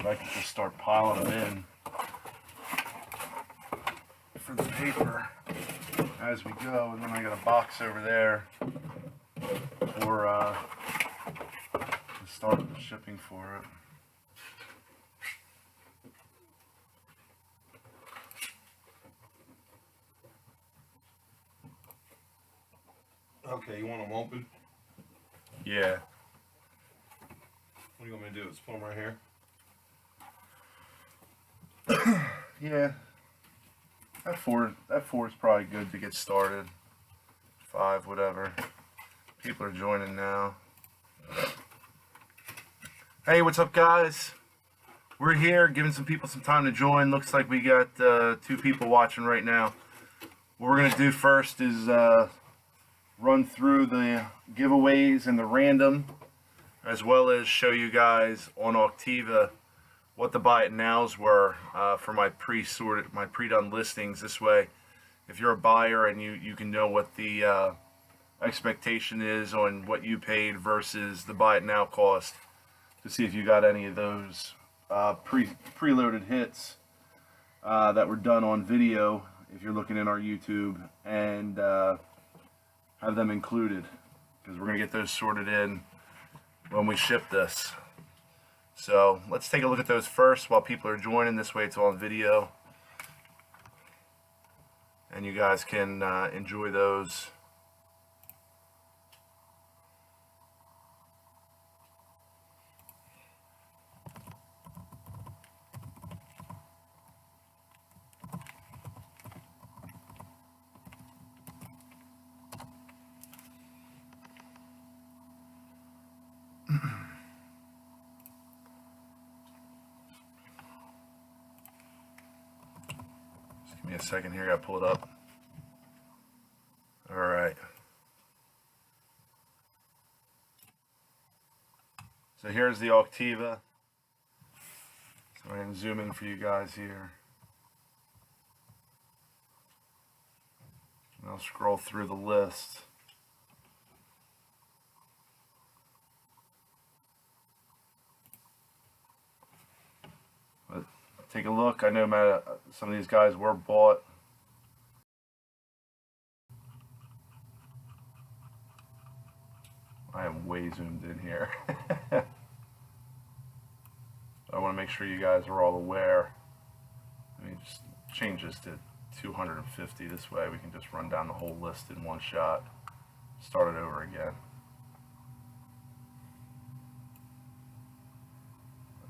but I can just start piling them in for the paper as we go, and then I got a box over there for to start the shipping for it. Okay, you want them open? Yeah. What do you want me to do? Just put them right here? Yeah. That four is probably good to get started. 5, whatever. People are joining now. Hey, what's up, guys? We're here giving some people some time to join. Looks like we got 2 people watching right now. What we're gonna do first is run through the giveaways and the random, as well as show you guys on Octiva what the buy it nows were for my pre-done listings. This way, if you're a buyer and you can know what the expectation is on what you paid versus the buy it now cost, to see if you got any of those preloaded hits that were done on video, if you're looking in our YouTube, and have them included, because we're gonna get those sorted in when we ship this. So let's take a look at those first while people are joining. This way it's on video and you guys can enjoy those. Just give me a second here, I gotta pull it up. All right. So here's the Octiva. So I'm gonna zoom in for you guys here. And I'll scroll through the list. But take a look. I know some of these guys were bought. I am way zoomed in here. I want to make sure you guys are all aware. Let me just change this to 250. This way we can just run down the whole list in one shot. Start it over again.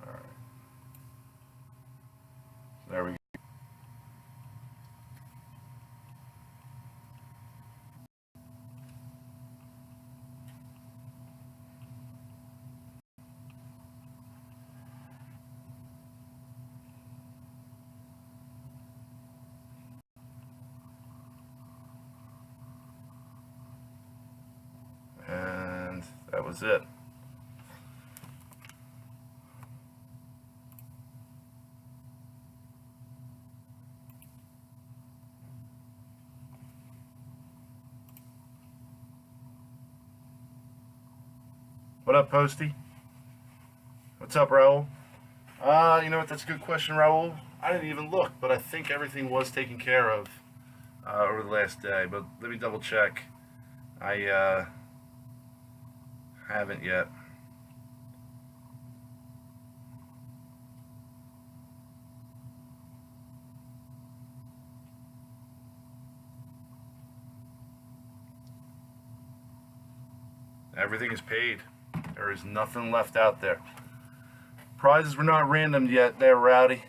All right. So there we go. And that was it. What up, Posty? What's up, Raul? You know what, that's a good question, Raul. I didn't even look, but I think everything was taken care of over the last day, but let me double check. I haven't yet. Everything is paid. There is nothing left out there. Prizes were not random yet. They're Rowdy.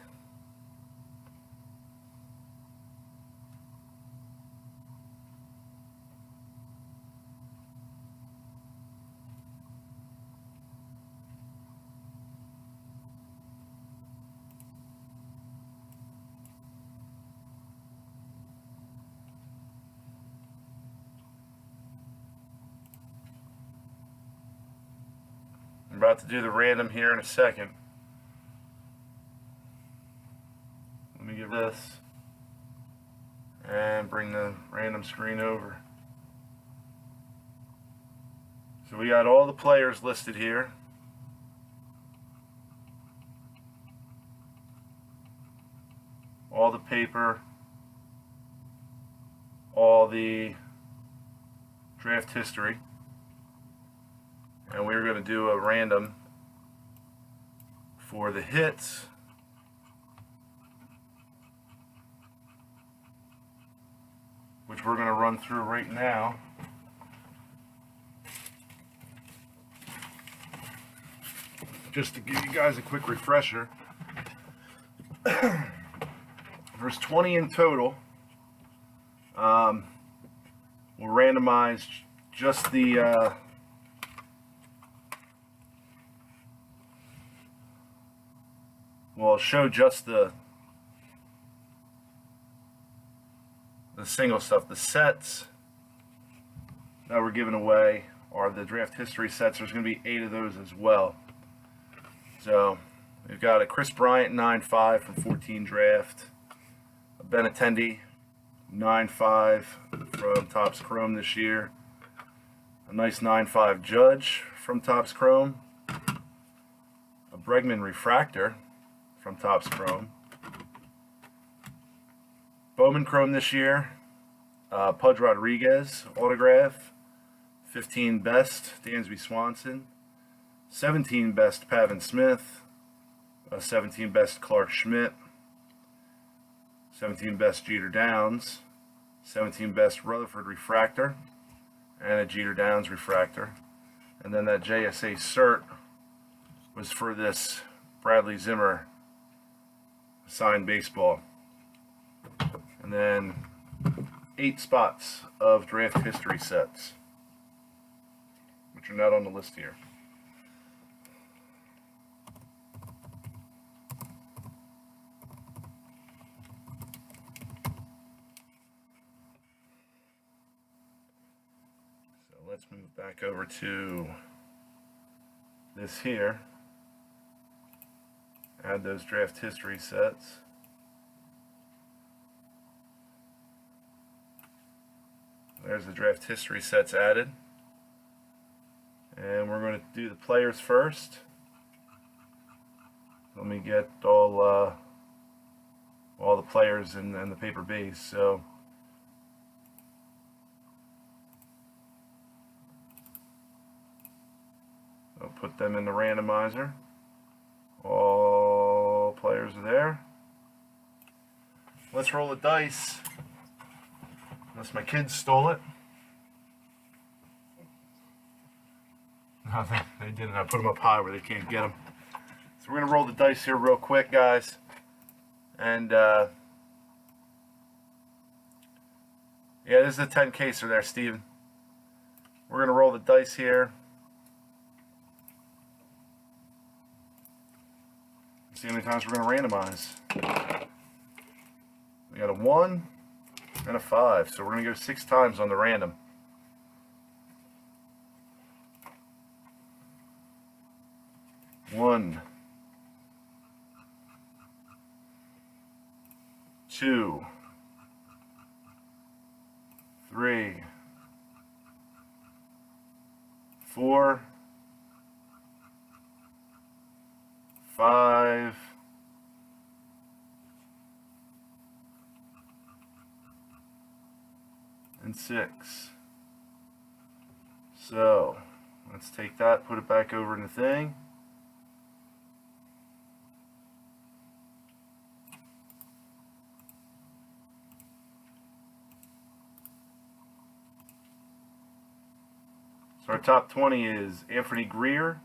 I'm about to do the random here in a second. Let me get this and bring the random screen over. So we got all the players listed here. paper all the draft history, and we're going to do a random for the hits, which we're going to run through right now. Just to give you guys a quick refresher, there's 20 in total. We'll randomize just the we'll show just the single stuff. The sets that we're giving away are the draft history sets. There's going to be 8 of those as well. So we've got a Chris Bryant 9.5 from 14 draft, a Benintendi 9.5 from Topps Chrome this year, a nice 9.5 Judge from Topps Chrome, a Bregman refractor from Topps Chrome, Bowman Chrome this year, Pudge Rodriguez autograph, 15 best Dansby Swanson, 17 best Pavin Smith, 17 best Clark Schmidt, 17 best Jeter Downs, 17 best Rutherford refractor, and a Jeter Downs refractor. And then that JSA cert was for this Bradley Zimmer signed baseball. And then 8 spots of draft history sets, which are not on the list here. So let's move back over to this here. Add those draft history sets. There's the draft history sets added. And we're going to do the players first. Let me get all the players in the paper base. So I'll put them in the randomizer. All players are there. Let's roll the dice. Unless my kids stole it. No, they didn't. I put them up high where they can't get them. So we're going to roll the dice here real quick, guys. And, yeah, this is a 10 caser there, Steven. We're going to roll the dice here. See how many times we're going to randomize. We got a 1 and a 5, so we're going to go 6 times on the random. One, 2, 3, 4, 5, and 6. So let's take that, put it back over in the thing. So our top 20 is Anthony Greer,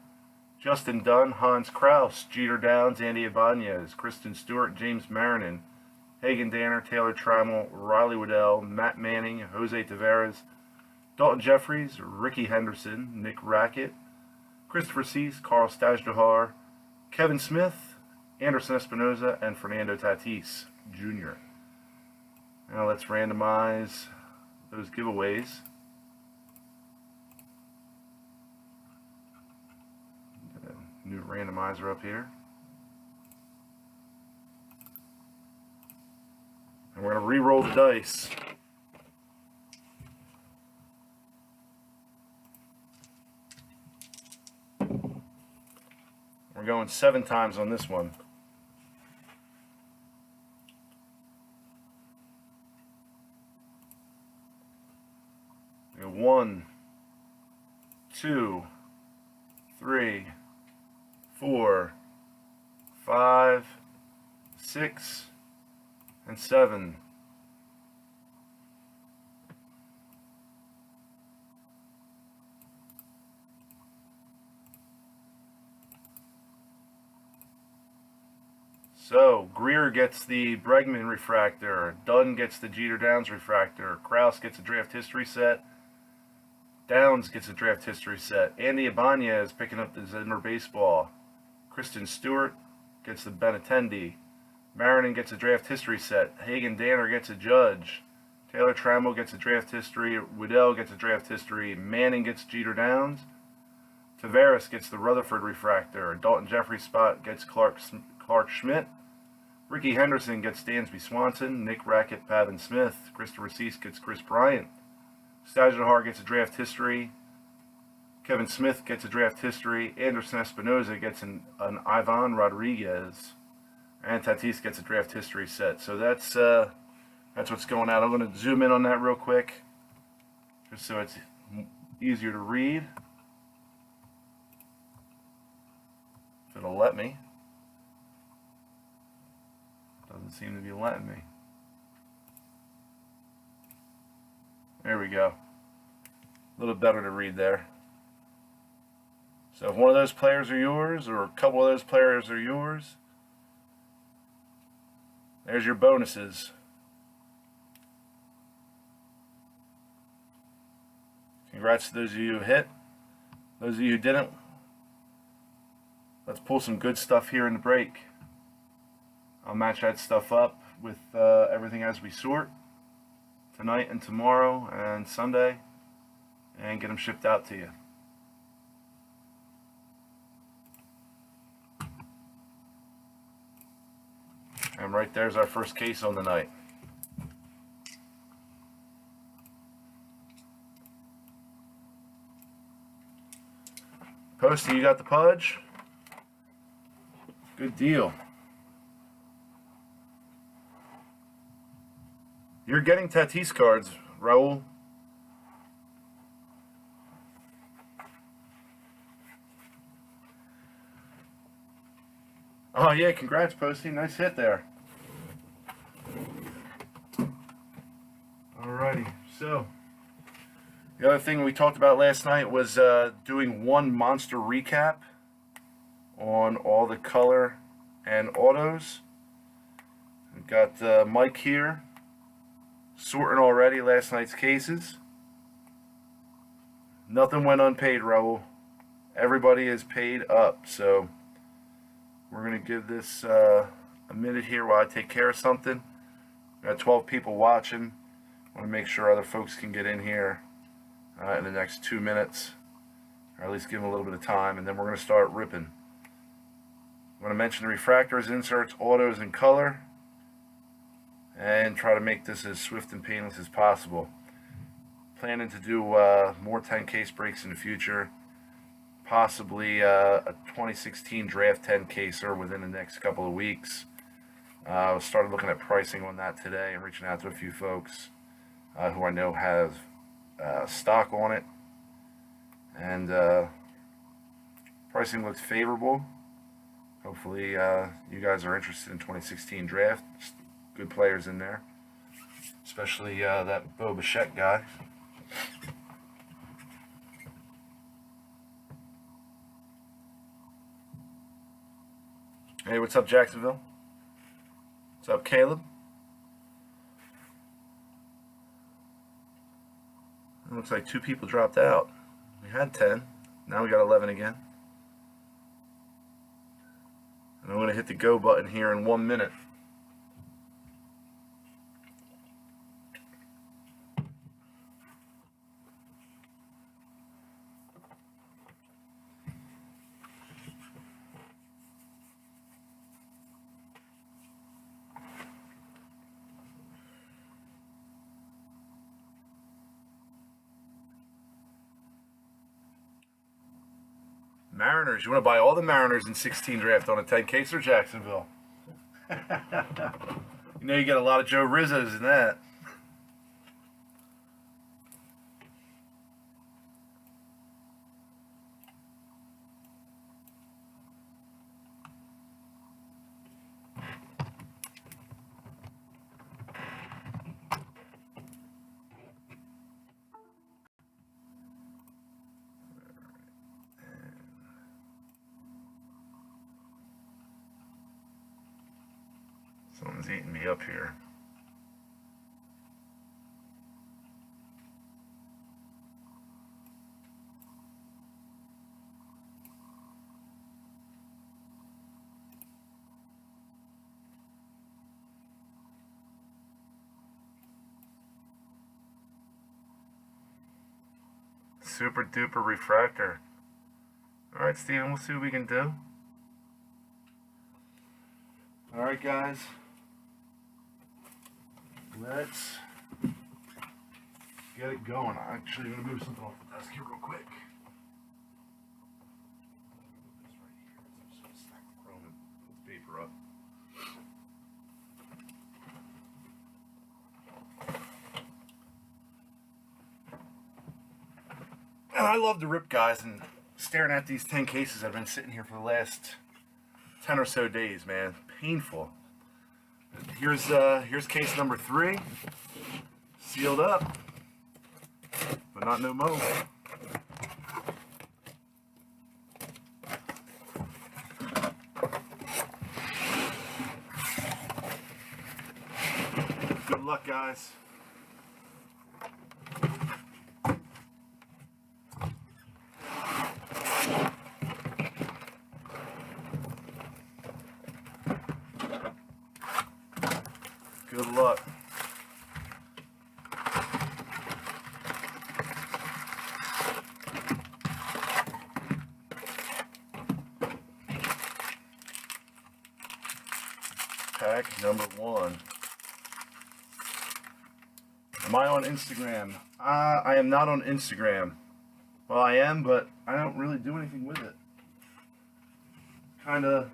Justin Dunn, Hans Kraus, Jeter Downs, Andy Ibanez, Kristen Stewart, James Marinan, Hagen Danner, Taylor Trammell, Riley Waddell, Matt Manning, Jose Taveras, Dalton Jeffries, Ricky Henderson, Nick Rackett, Christopher Cease, Carl Stajduhar, Kevin Smith, Anderson Espinoza, and Fernando Tatis Jr. Now let's randomize those giveaways. New randomizer up here. And we're going to re-roll the dice. We're going 7 times on this one. 1, 2, 3, 4, 5, 6, and 7. So, Greer gets the Bregman refractor, Dunn gets the Jeter Downs refractor, Krause gets a draft history set, Downs gets a draft history set, Andy Ibanez picking up the Zimmer baseball, Kristen Stewart gets the Benintendi, Marinan gets a draft history set, Hagen Danner gets a Judge, Taylor Trammell gets a draft history, Waddell gets a draft history, Manning gets Jeter Downs, Tavares gets the Rutherford refractor, Dalton Jeffrey spot gets Clark Schmidt, Ricky Henderson gets Dansby Swanson, Nick Rackett, Pavin Smith, Christopher Cease gets Chris Bryant, Stajahar gets a draft history, Kevin Smith gets a draft history, Anderson Espinoza gets an Ivan Rodriguez, and Tatis gets a draft history set. So that's what's going on. I'm going to zoom in on that real quick, just so it's easier to read. If it'll let me. Doesn't seem to be letting me. There we go. A little better to read there. So if one of those players are yours, or a couple of those players are yours, there's your bonuses. Congrats to those of you who hit. Those of you who didn't, let's pull some good stuff here in the break. I'll match that stuff up with everything as we sort tonight and tomorrow and Sunday, and get them shipped out to you. And right there's our first case on the night. Posty, you got the Pudge? Good deal. You're getting Tatis cards, Raul. Oh yeah, congrats, Posty. Nice hit there. Alrighty, so the other thing we talked about last night was doing one monster recap on all the color and autos. We've got Mike here sorting already last night's cases. Nothing went unpaid, Raul. Everybody is paid up, so we're going to give this a minute here while I take care of something. We've got 12 people watching. I want to make sure other folks can get in here in the next 2 minutes, or at least give them a little bit of time, and then we're going to start ripping. I'm going to mention the refractors, inserts, autos, and color, and try to make this as swift and painless as possible. Planning to do more 10 case breaks in the future, possibly a 2016 Draft 10 caser within the next couple of weeks. I started looking at pricing on that today and reaching out to a few folks who I know have stock on it, and pricing looks favorable. Hopefully you guys are interested in 2016 draft. Good players in there, especially that Bo Bichette guy. Hey, what's up, Jacksonville? What's up, Caleb? It looks like 2 people dropped out. We had 10. Now we got 11 again. And I'm going to hit the go button here in 1 minute. Mariners. You want to buy all the Mariners in 16 draft on a 10 case or Jacksonville? You know you get a lot of Joe Rizzos in that. eating me up here. Super duper refractor. Alright, Steven, we'll see what we can do. Alright, guys. Let's get it going. I'm actually going to move something off the desk here real quick. This right here. I'm just going to stack the chrome and put the paper up. And I love to rip, guys, and staring at these 10 cases that have been sitting here for the last 10 or so days, man. Painful. Here's case number 3, sealed up, but not no mo. Good luck, guys. Good luck. Pack number 1. Am I on Instagram? I am not on Instagram. Well, I am, but I don't really do anything with it. Kinda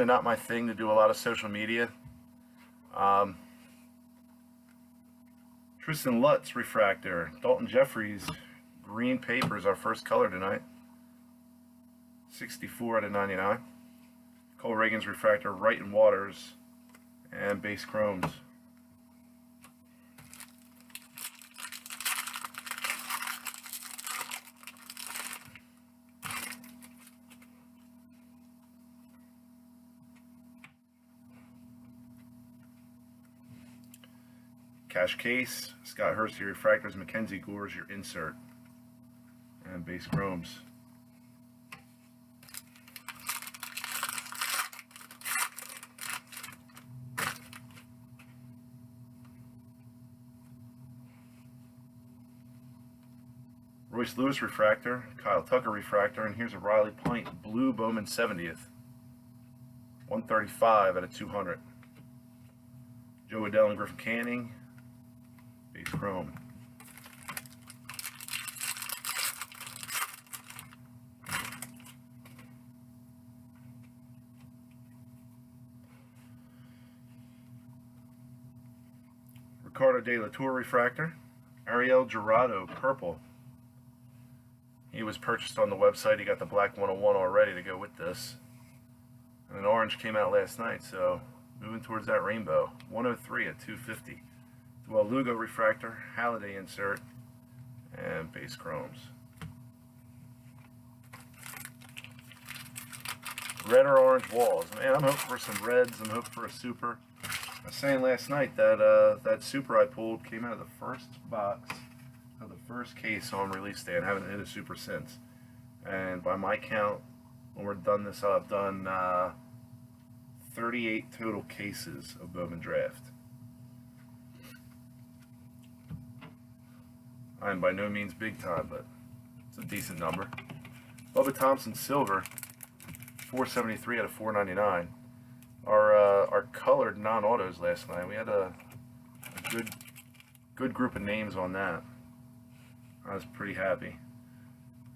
not my thing to do a lot of social media. Tristan Lutz refractor. Dalton Jeffries green paper is our first color tonight. 64 out of 99. Cole Reagan's refractor, Wright and Waters, and base chromes. Cash case, Scott Hurst, your refractors, Mackenzie Gore's your insert, and base chromes. Royce Lewis refractor, Kyle Tucker refractor, and here's a Riley Pint blue Bowman 70th. 135 out of 200. Joe Adell and Griffin Canning, base chrome. Ricardo De La Tour refractor, Ariel Gerardo purple. He was purchased on the website. He got the black 101 already to go with this. And an orange came out last night, so moving towards that rainbow. 103 at 250. Dwell Lugo refractor, Halliday insert, and base chromes. Red or orange walls. Man, I'm hoping for some reds. I'm hoping for a super. I was saying last night that that super I pulled came out of the first box of the first case on release day, and haven't hit a super since. And by my count, when we're done this, I've done 38 total cases of Bowman Draft. I'm by no means big time, but it's a decent number. Bubba Thompson silver, 473 out of 499. Our colored non-autos last night, we had a good group of names on that. I was pretty happy.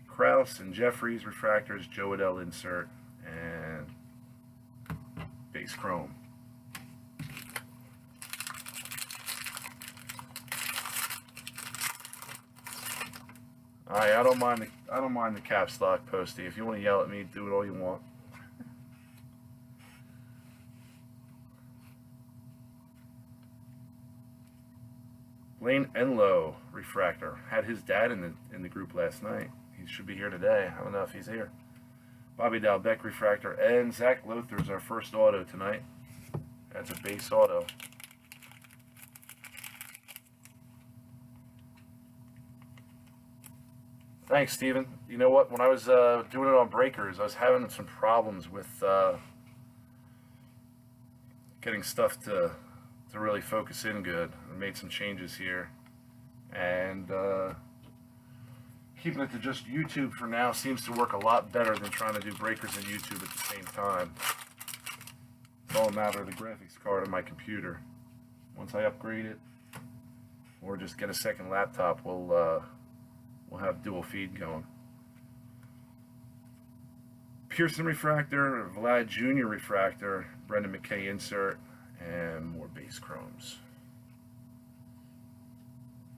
Kraus and Jeffries refractors, Joe Adell insert, and base chrome. Alright, I don't mind the caps lock, Posty. If you want to yell at me, do it all you want. Lane Enlow refractor. Had his dad in the group last night. He should be here today. I don't know if he's here. Bobby Dalbec refractor, and Zach Lothar's our first auto tonight. That's a base auto. Thanks, Steven. You know what? When I was doing it on breakers, I was having some problems with getting stuff to really focus in good. I made some changes here, and keeping it to just YouTube for now seems to work a lot better than trying to do breakers and YouTube at the same time. It's all a matter of the graphics card on my computer. Once I upgrade it, or just get a second laptop, we'll have dual feed going. Pearson refractor, Vlad Jr. refractor, Brendan McKay insert, and more base chromes.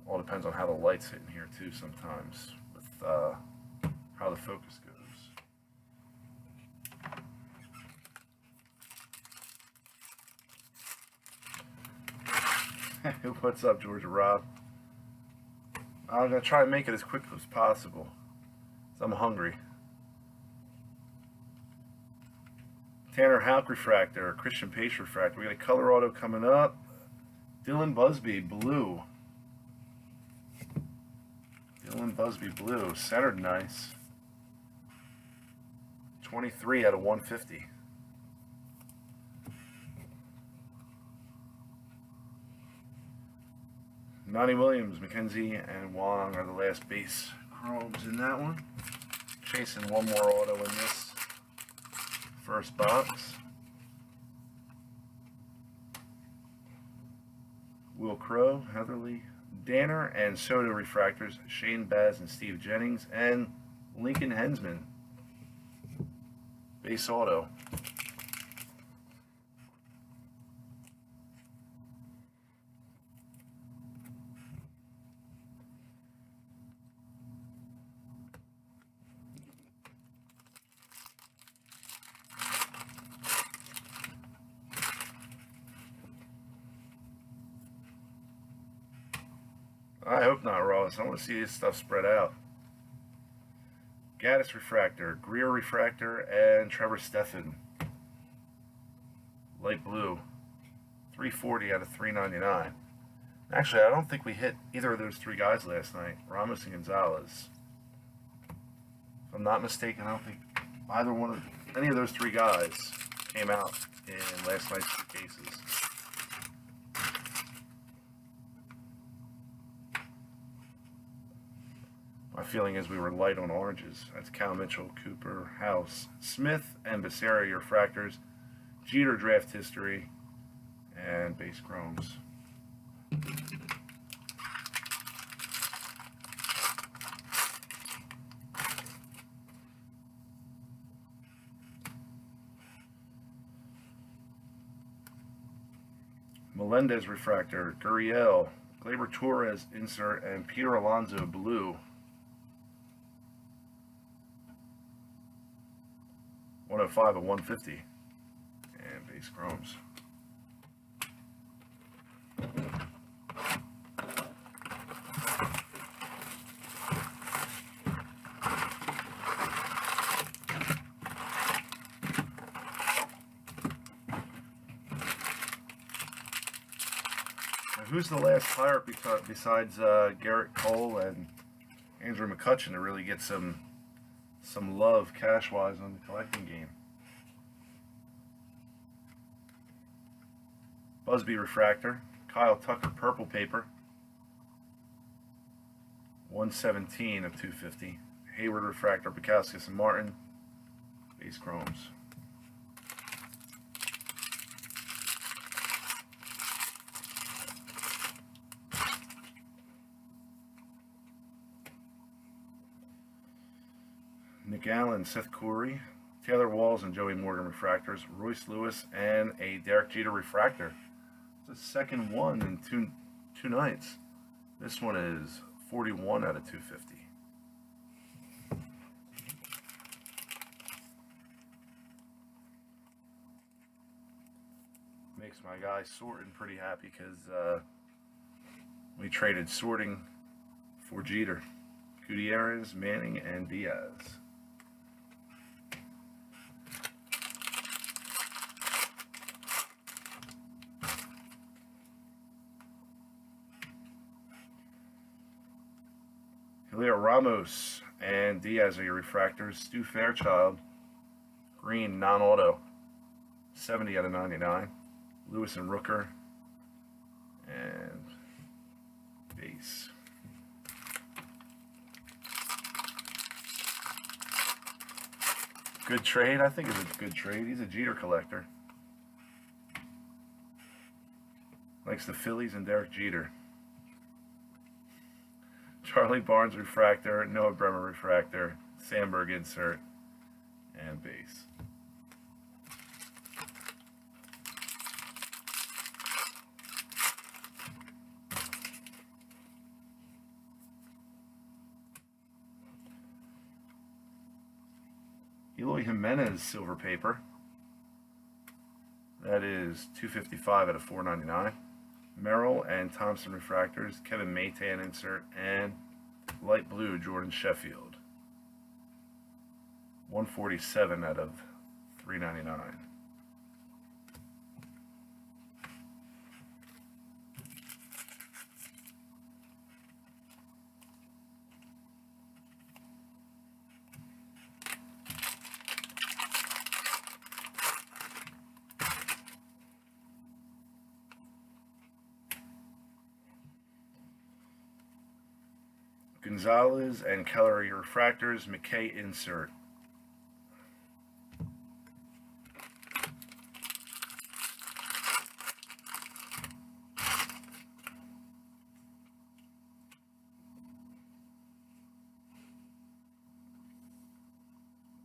All depends on how the light's hitting here too sometimes, with how the focus goes. What's up, Georgia Rob? I'm going to try and make it as quick as possible, because I'm hungry. Tanner Houck refractor, Christian Pace refractor. We got a color auto coming up. Dylan Busby, blue. Dylan Busby, blue. Centered nice. 23 out of 150. Nani Williams, McKenzie, and Wong are the last base chromes in that one. Chasing one more auto in this first box. Will Crow, Heatherly, Danner, and Soto refractors, Shane Baz and Steve Jennings, and Lincoln Hensman. Base auto. I hope not, Ross. I want to see this stuff spread out. Gaddis refractor, Greer refractor, and Trevor Stephan. Light blue. 340 out of 399. Actually, I don't think we hit either of those three guys last night. Ramos and Gonzalez. If I'm not mistaken, I don't think any of those three guys came out in last night's two cases. My feeling is we were light on oranges. That's Cal Mitchell, Cooper, House, Smith, and Becerra refractors, Jeter draft history, and base chromes. Melendez refractor, Gurriel, Gleyber Torres insert, and Peter Alonso blue. 105 and 150. And base chromes. Now, who's the last Pirate besides Garrett Cole and Andrew McCutcheon to really get some love cash-wise on the collecting game? Busby refractor, Kyle Tucker purple paper, 117 of 250. Hayward refractor, Bukowskis and Martin, base chromes. Nick Allen, Seth Corey, Taylor Walls and Joey Morgan refractors, Royce Lewis, and a Derek Jeter refractor. It's the second one in two nights. This one is 41 out of 250. Makes my guy Sorting pretty happy because we traded Sorting for Jeter. Gutierrez, Manning, and Diaz. Julio Ramos and Diaz are your refractors. Stu Fairchild, green, non-auto, 70 out of 99. Lewis and Rooker, and base. Good trade. I think it's a good trade. He's a Jeter collector. Likes the Phillies and Derek Jeter. Charlie Barnes refractor, Noah Bremer refractor, Sandberg insert, and base. Eloy Jimenez silver paper. That is 255 out of 499. Merrill and Thompson refractors, Kevin Maytan insert, and light blue Jordan Sheffield. 147 out of 399. Gonzalez and Keller refractors, McKay insert.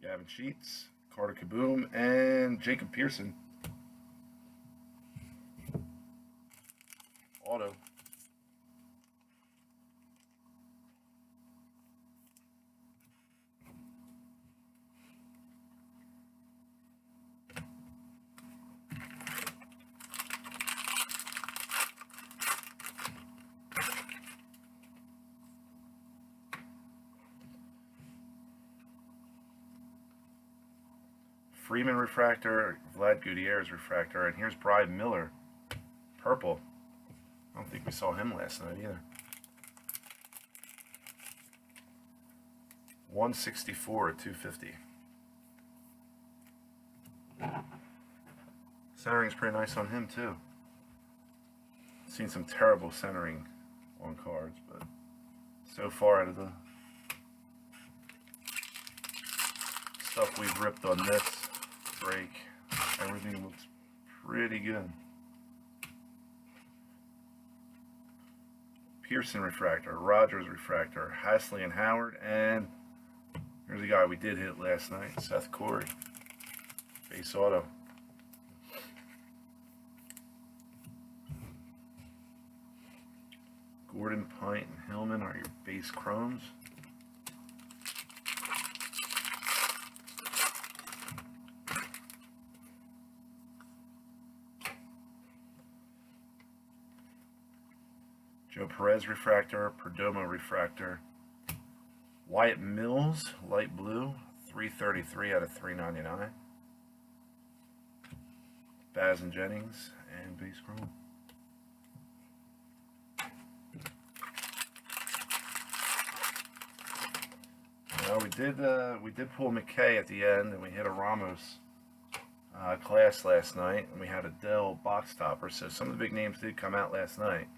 Gavin Sheets, Carter Kaboom, and Jacob Pearson. Auto. Freeman refractor, Vlad Gutierrez refractor, and here's Brian Miller, purple. I don't think we saw him last night either. 164 at 250. Centering's pretty nice on him too. Seen some terrible centering on cards, but so far out of the stuff we've ripped on this break, everything looks pretty good. Pearson refractor, Rogers refractor, Hasley and Howard, and here's a guy we did hit last night, Seth Corey, base auto. Gordon, Pint, and Hillman are your base chromes. Joe Perez refractor, Perdomo refractor, Wyatt Mills, light blue, 333 out of 399. Baz and Jennings, and base chrome. Well, we did pull McKay at the end, and we hit a Ramos class last night, and we had a Dell box topper. So some of the big names did come out last night.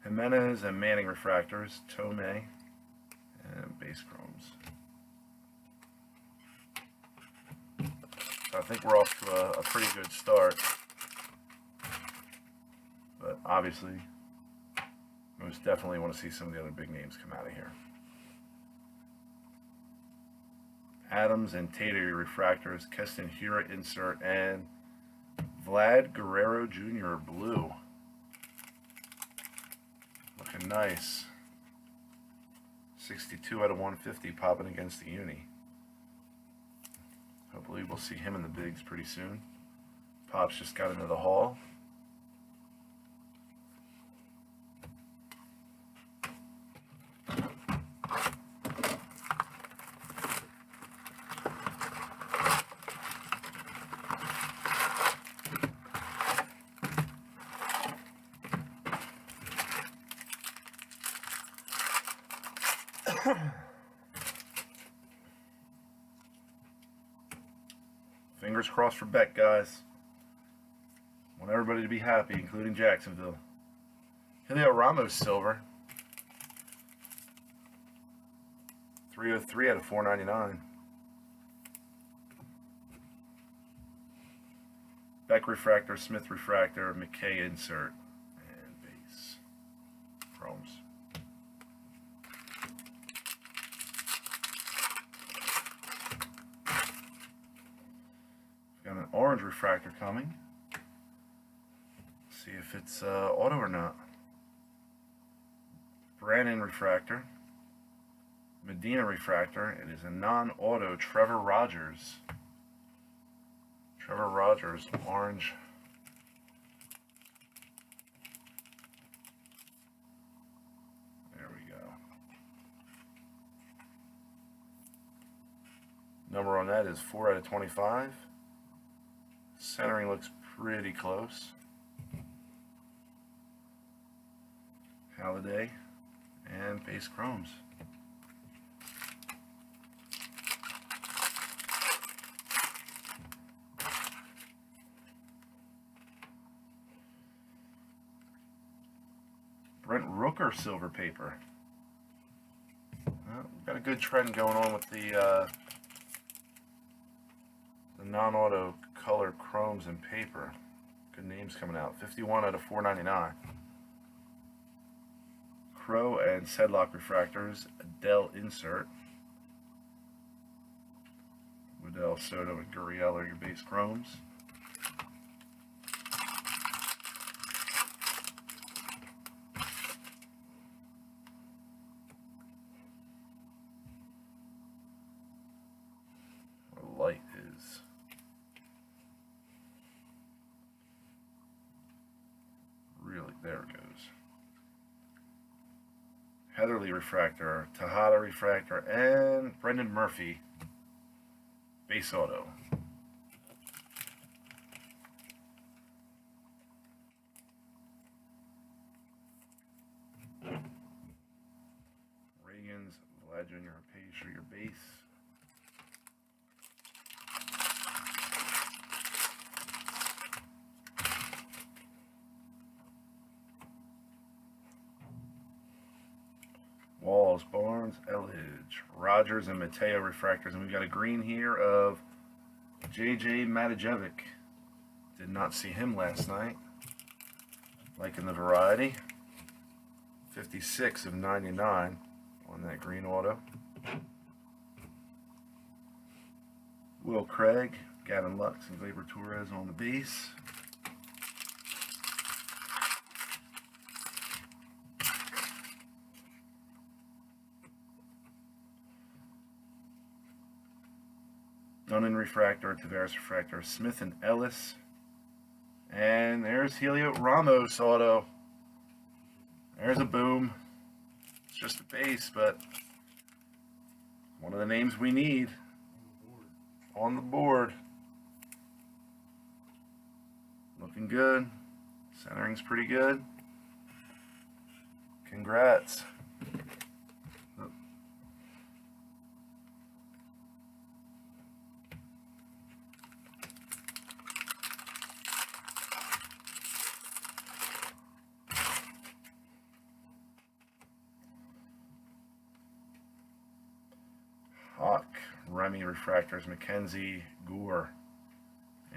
Jimenez and Manning refractors, Tomei, and base chromes. So I think we're off to a pretty good start, but obviously, most definitely want to see some of the other big names come out of here. Adams and Tater refractors, Keston Hiura insert, and Vlad Guerrero Jr. blue. Looking nice. 62 out of 150 popping against the uni. Hopefully we'll see him in the bigs pretty soon. Pops just got into the hall. Fingers crossed for Beck, guys. Want everybody to be happy, including Jacksonville. Julio Ramos silver. 303 out of 499. Beck refractor, Smith refractor, McKay insert, and base. Chromes. Got an orange refractor coming. See if it's auto or not. Brandon refractor. Medina refractor. It is a non-auto Trevor Rogers. Trevor Rogers, orange. There we go. Number on that is 4 out of 25. Centering looks pretty close. Halliday and base chromes. Brent Rooker silver paper. Well, we've got a good trend going on with the non-auto color chromes and paper. Good names coming out. 51 out of 499. Crow and Sedlock refractors. Adele insert. Waddell, Soto, and Gurriel are your base chromes. Light is really, there it goes. Heatherly refractor, Tejada refractor, and Brendan Murphy base auto. Reagan's, Vlad Jr. Page for your base. Walls, Barnes, Elledge, Rogers, and Mateo refractors. And we've got a green here of J.J. Matajevic. Did not see him last night. Liking the variety. 56 of 99 on that green auto. Will Craig, Gavin Lux, and Gleyber Torres on the base. Dunnan refractor, Tavares refractor, Smith and Ellis. And there's Julio Ramos auto. There's a boom. It's just a base, but one of the names we need on the board. Looking good. Centering's pretty good. Congrats. Hawk, Remy refractors, McKenzie, Gore,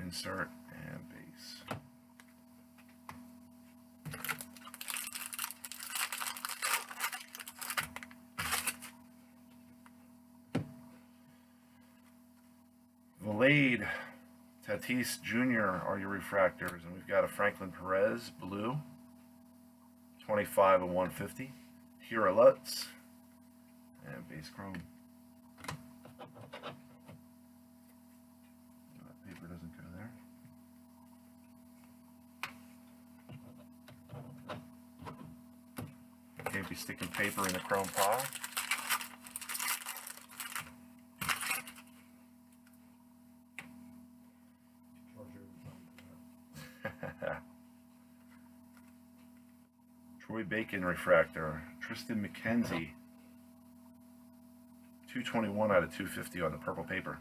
insert, and base. Valade, Tatis Jr. are your refractors, and we've got a Franklin Perez, blue, 25 of 150. Hira Lutz, and base chrome. Paper doesn't go there. Can't be sticking paper in the chrome pile. Troy Bacon refractor, Tristan McKenzie, 221 out of 250 on the purple paper.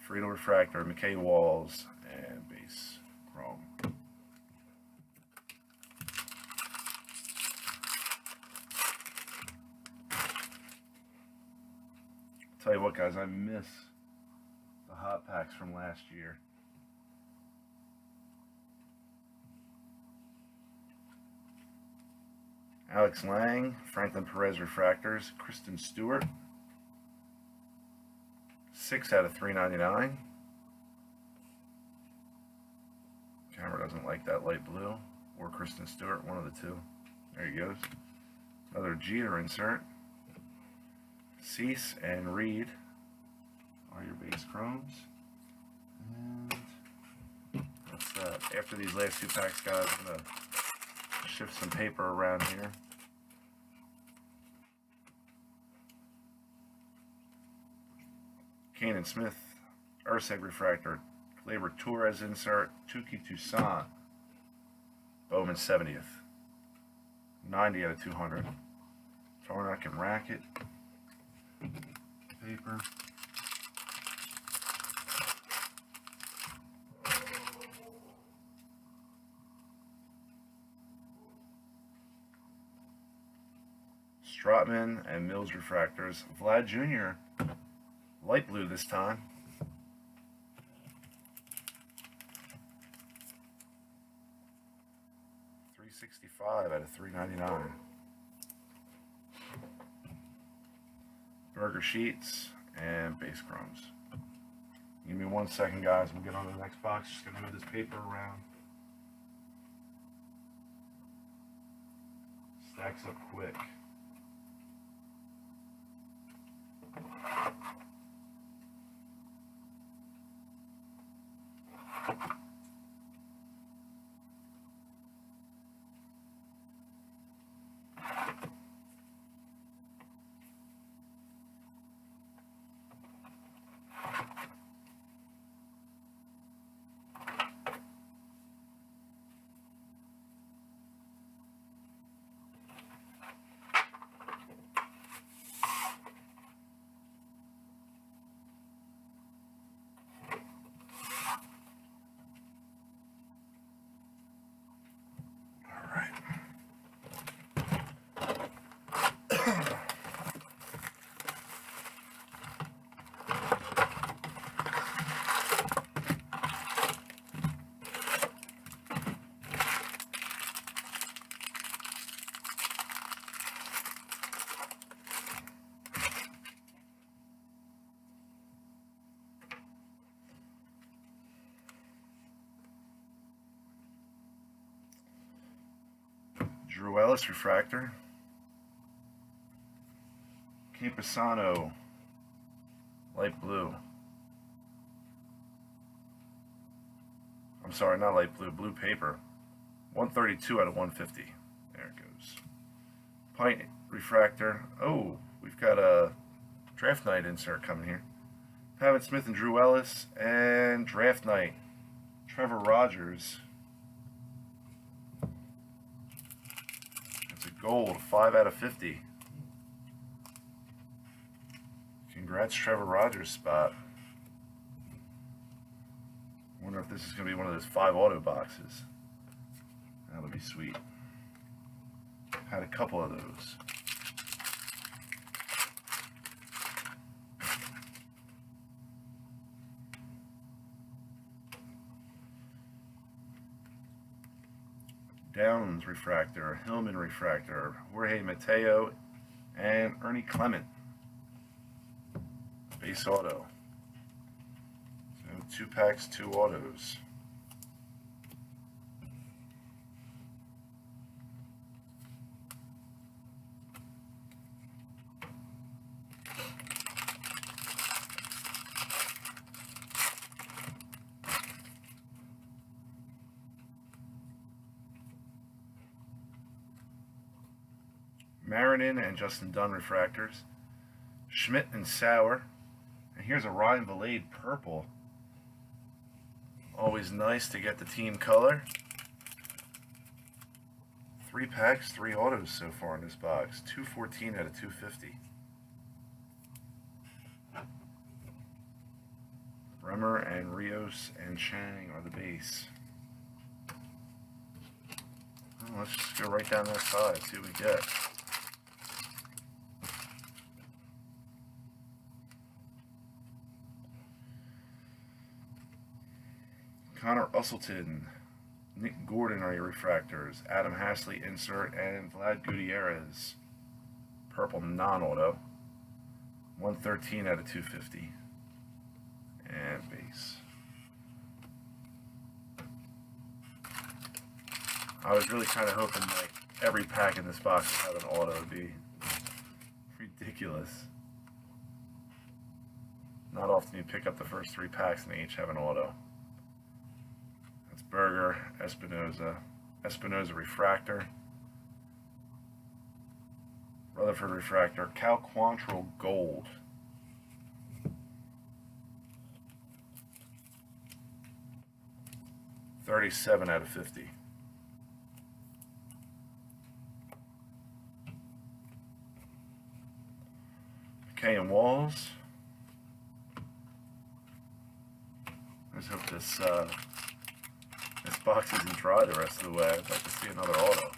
Friedel refractor, McKay Walls, and base chrome. Tell you what, guys, I miss the hot packs from last year. Alex Lang, Franklin Perez refractors, Kristen Stewart, 6 out of 399. Camera doesn't like that light blue, or Kristen Stewart, one of the two. There he goes. Another Jeter insert. Cease and Reed are your base chromes. And that's that. After these last two packs, guys, I'm going to shift some paper around here. Kanan Smith, Urseg refractor, Gleyber Torres insert, Tuki Toussaint, Bowman 70th, 90 out of 200. Tarnak and Racket, paper. Strotman and Mills refractors, Vlad Jr., light blue this time. $365 out of $399. Burger sheets and base chromes. Give me 1 second, guys. We'll get on to the next box. Just gonna move this paper around. Stacks up quick. Drew Ellis refractor. Campusano, light blue. I'm sorry, not light blue, blue paper. 132 out of 150. There it goes. Pint refractor. Oh, we've got a draft night insert coming here. Pavin Smith and Drew Ellis, and draft night, Trevor Rogers. It's a gold, 5 out of 50. Congrats, Trevor Rogers spot. Wonder if this is going to be one of those 5 auto boxes. That would be sweet. Had a couple of those. Downs refractor, Hillman refractor, Jorge Mateo, and Ernie Clement. Base auto. So 2 packs, 2 autos. Marinin and Justin Dunn refractors. Schmidt and Sauer. And here's a Ryan Valade purple. Always nice to get the team color. 3 packs, 3 autos so far in this box. 214 out of 250. Bremer and Rios and Chang are the base. Well, let's just go right down that side, see what we get. Connor Usselton, Nick Gordon are your refractors. Adam Hasley insert and Vlad Gutierrez. Purple non-auto. 113 out of 250. And base. I was really kind of hoping like every pack in this box would have an auto. It'd be ridiculous. Not often you pick up the first 3 packs and they each have an auto. That's Berger, Espinoza refractor, Rutherford refractor, Cal Quantrill gold. $37 out of 50. McKay and Walls. Let's hope this box isn't dry the rest of the way. I'd like to see another auto.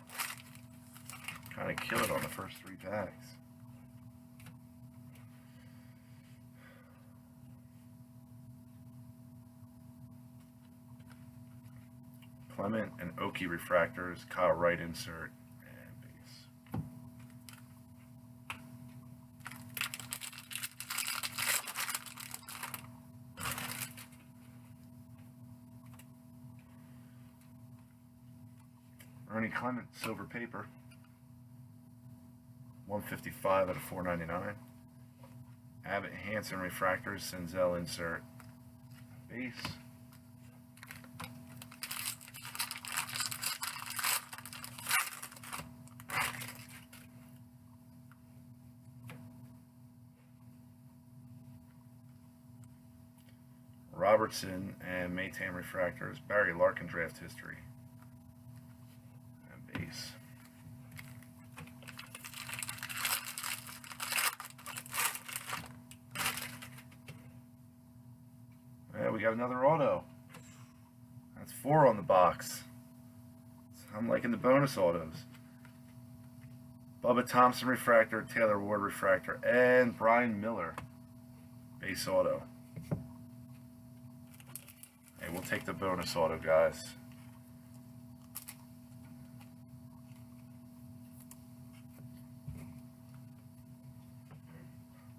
Kind of kill it on the first 3 packs. Clement and Oki refractors, Kyle Wright insert, and base. Ernie Clement, silver paper. 155 out of 499. Abbott Hansen refractors, Senzel insert, base. Robertson and Maytan refractors, Barry Larkin draft history, and base. Yeah, we got another auto. That's 4 on the box. I'm liking the bonus autos. Bubba Thompson refractor, Taylor Ward refractor, and Brian Miller base auto. Hey, we'll take the bonus auto, guys.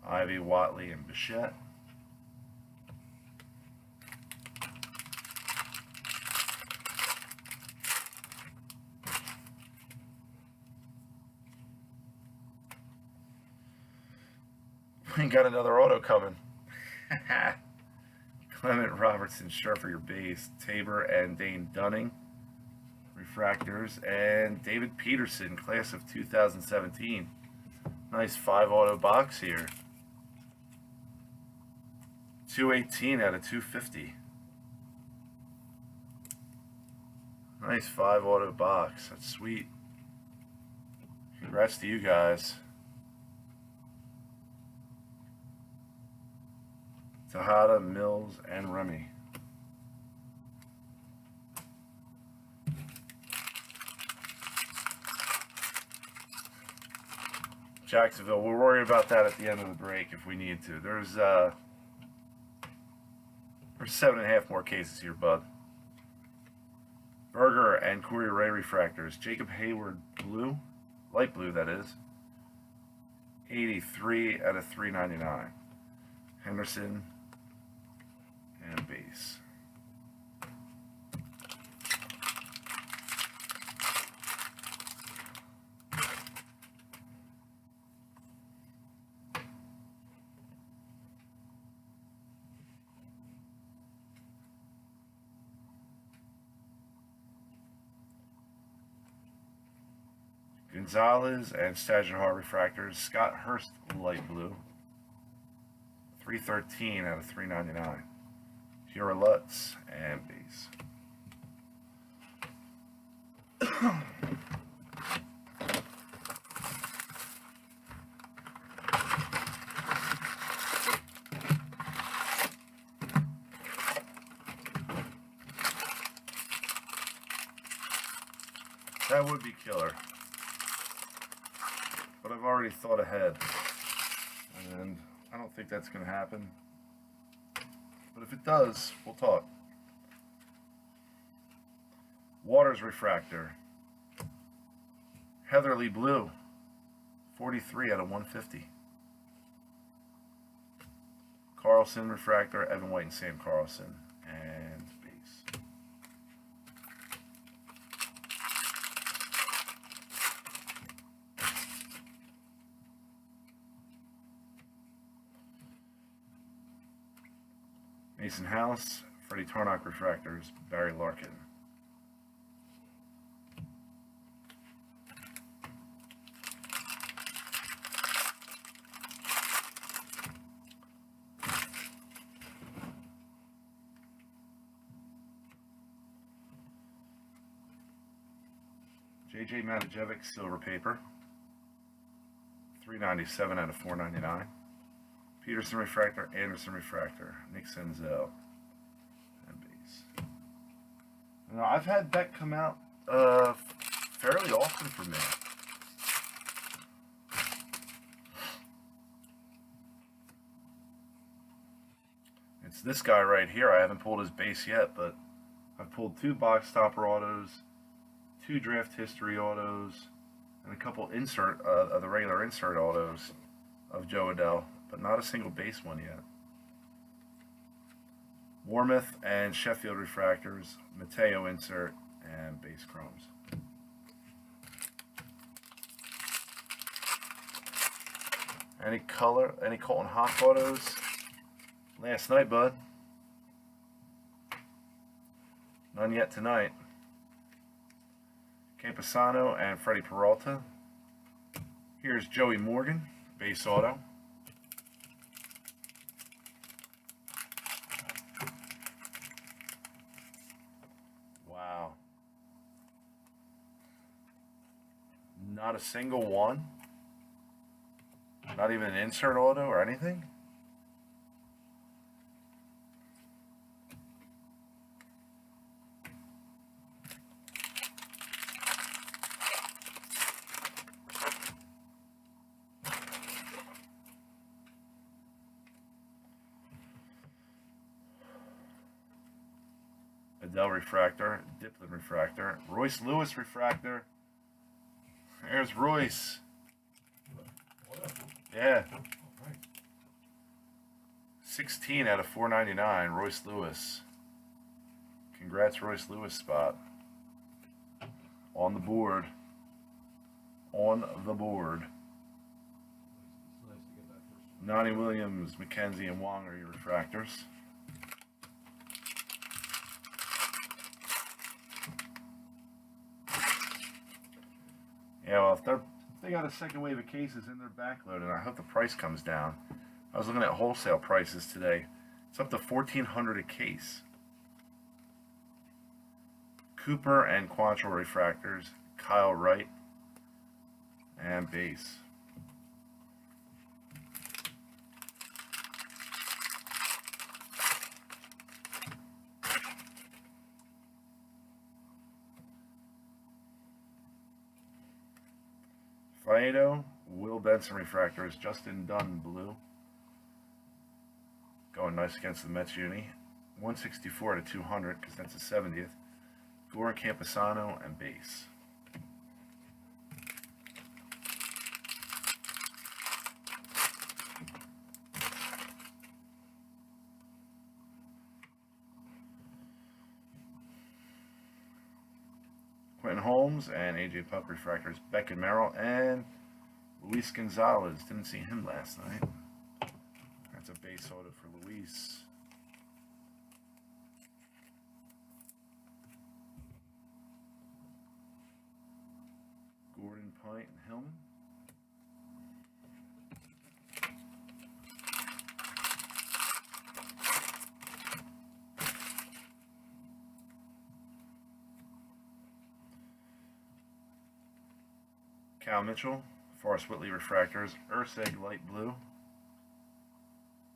Ivy, Watley, and Bichette. We got another auto coming. Clement Robertson, sharp for your base. Tabor and Dane Dunning, refractors. And David Peterson, class of 2017. Nice 5 auto box here. 218 out of 250. Nice 5 auto box. That's sweet. Congrats to you guys. Tejada, Mills, and Remy. Jacksonville, we'll worry about that at the end of the break if we need to. There's 7.5 more cases here, bud. Berger and Corey Ray refractors. Jacob Hayward blue, light blue that is. 83 out of 399. Henderson and base. Gonzalez and Stagenhart refractors. Scott Hurst light blue. 313 out of 399. Pura Lutz and base. That would be killer. But I've already thought ahead. And I don't think that's going to happen. But if it does, we'll talk. Waters Refractor. Heatherly Blue. 43 out of 150. Carlson Refractor. Evan White and Sam Carlson. And base. Mason House, Freddie Tarnock Refractors, Barry Larkin. JJ Matajevic Silver Paper, 397 out of 499. Peterson Refractor, Anderson Refractor, Nick Senzel, and base. Now, I've had that come out fairly often for me. It's this guy right here. I haven't pulled his base yet, but I've pulled 2 box topper autos, 2 draft history autos, and a couple insert of the regular insert autos of Joe Adell, but not a single base one yet. Warmouth and Sheffield Refractors, Mateo insert, and base chromes. Any Colton Hawk autos? Last night, bud. None yet tonight. Campusano and Freddie Peralta. Here's Joey Morgan, base auto. Wow. Not a single one. Not even an insert auto or anything. Adell Refractor, Diplin Refractor, Royce Lewis Refractor. There's Royce. Yeah. 16 out of 499, Royce Lewis. Congrats, Royce Lewis spot. On the board. On the board. Nani Williams, McKenzie, and Wong are your refractors. Yeah, well, if they got a second wave of cases in their backloaded, I hope the price comes down. I was looking at wholesale prices today. It's up to $1,400 a case. Cooper and Quantrill refractors, Kyle Wright, and base. Faedo, Will Benson refractors, Justin Dunn blue. Going nice against the Mets uni. 164 to 200 because that's the 70th. Gore Campusano and base. Quentin Holmes and AJ Puck refractors, Beck and Merrill, and Luis Gonzalez. Didn't see him last night. That's a base auto for Luis. Gordon, Pint, and Hillman. Cal Mitchell, Forrest Whitley refractors, Urseg light blue.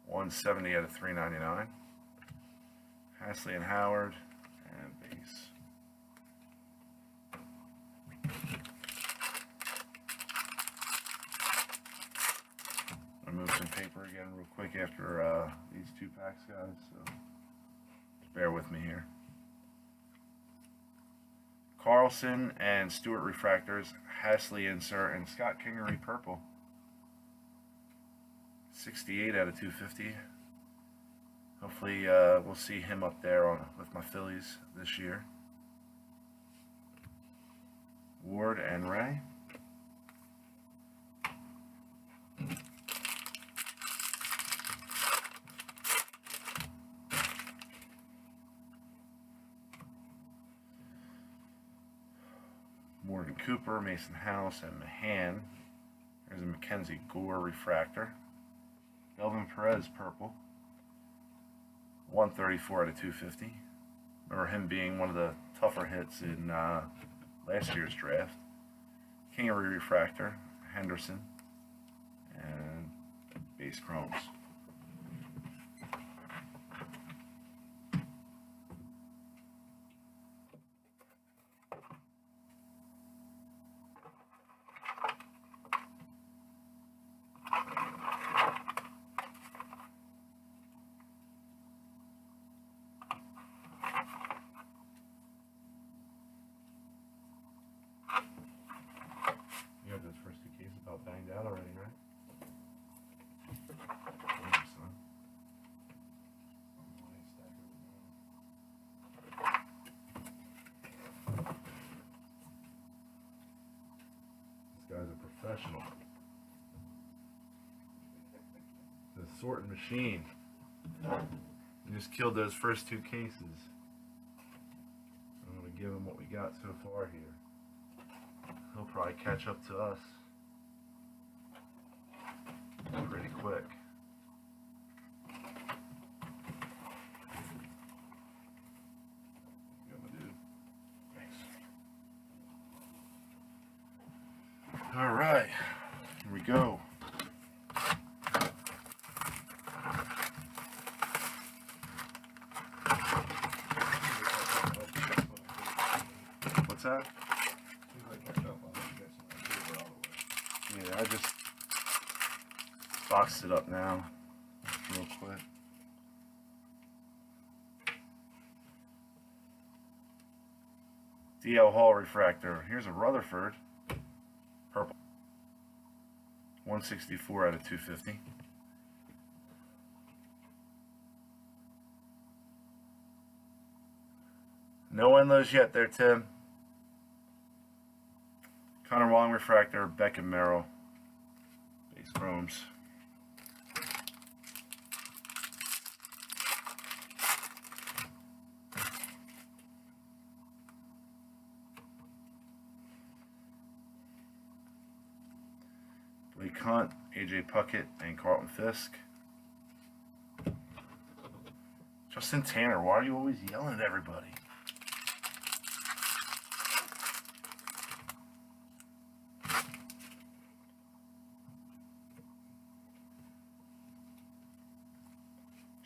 170 out of 399. Hasley and Howard, and base. gonna move some paper again real quick after these 2 packs, guys. So just bear with me here. Carlson and Stewart refractors, Hasley insert, and Scott Kingery purple. 68 out of 250. Hopefully we'll see him up there with my Phillies this year. Ward and Ray. Morgan Cooper, Mason House, and Mahan. There's a Mackenzie Gore refractor. Elvin Perez purple. 134 out of 250. Remember him being one of the tougher hits in last year's draft. Kingery refractor, Henderson, and base chromes. You got those first 2 cases about banged out already, right? Thank you, son. This guy's a professional. The sorting machine. We just killed those first 2 cases. I'm going to give him what we got so far here. He'll probably catch up to us pretty quick. You got my dude. Thanks. All right, here we go. What's that? Yeah, I just boxed it up now, real quick. DL Hall refractor. Here's a Rutherford, purple. 164 out of 250. No Enlos yet there, Tim. Connor Wong refractor, Beckham Merrill, base chromes. Blake Hunt, AJ Puckett, and Carlton Fisk. Justin Tanner, why are you always yelling at everybody?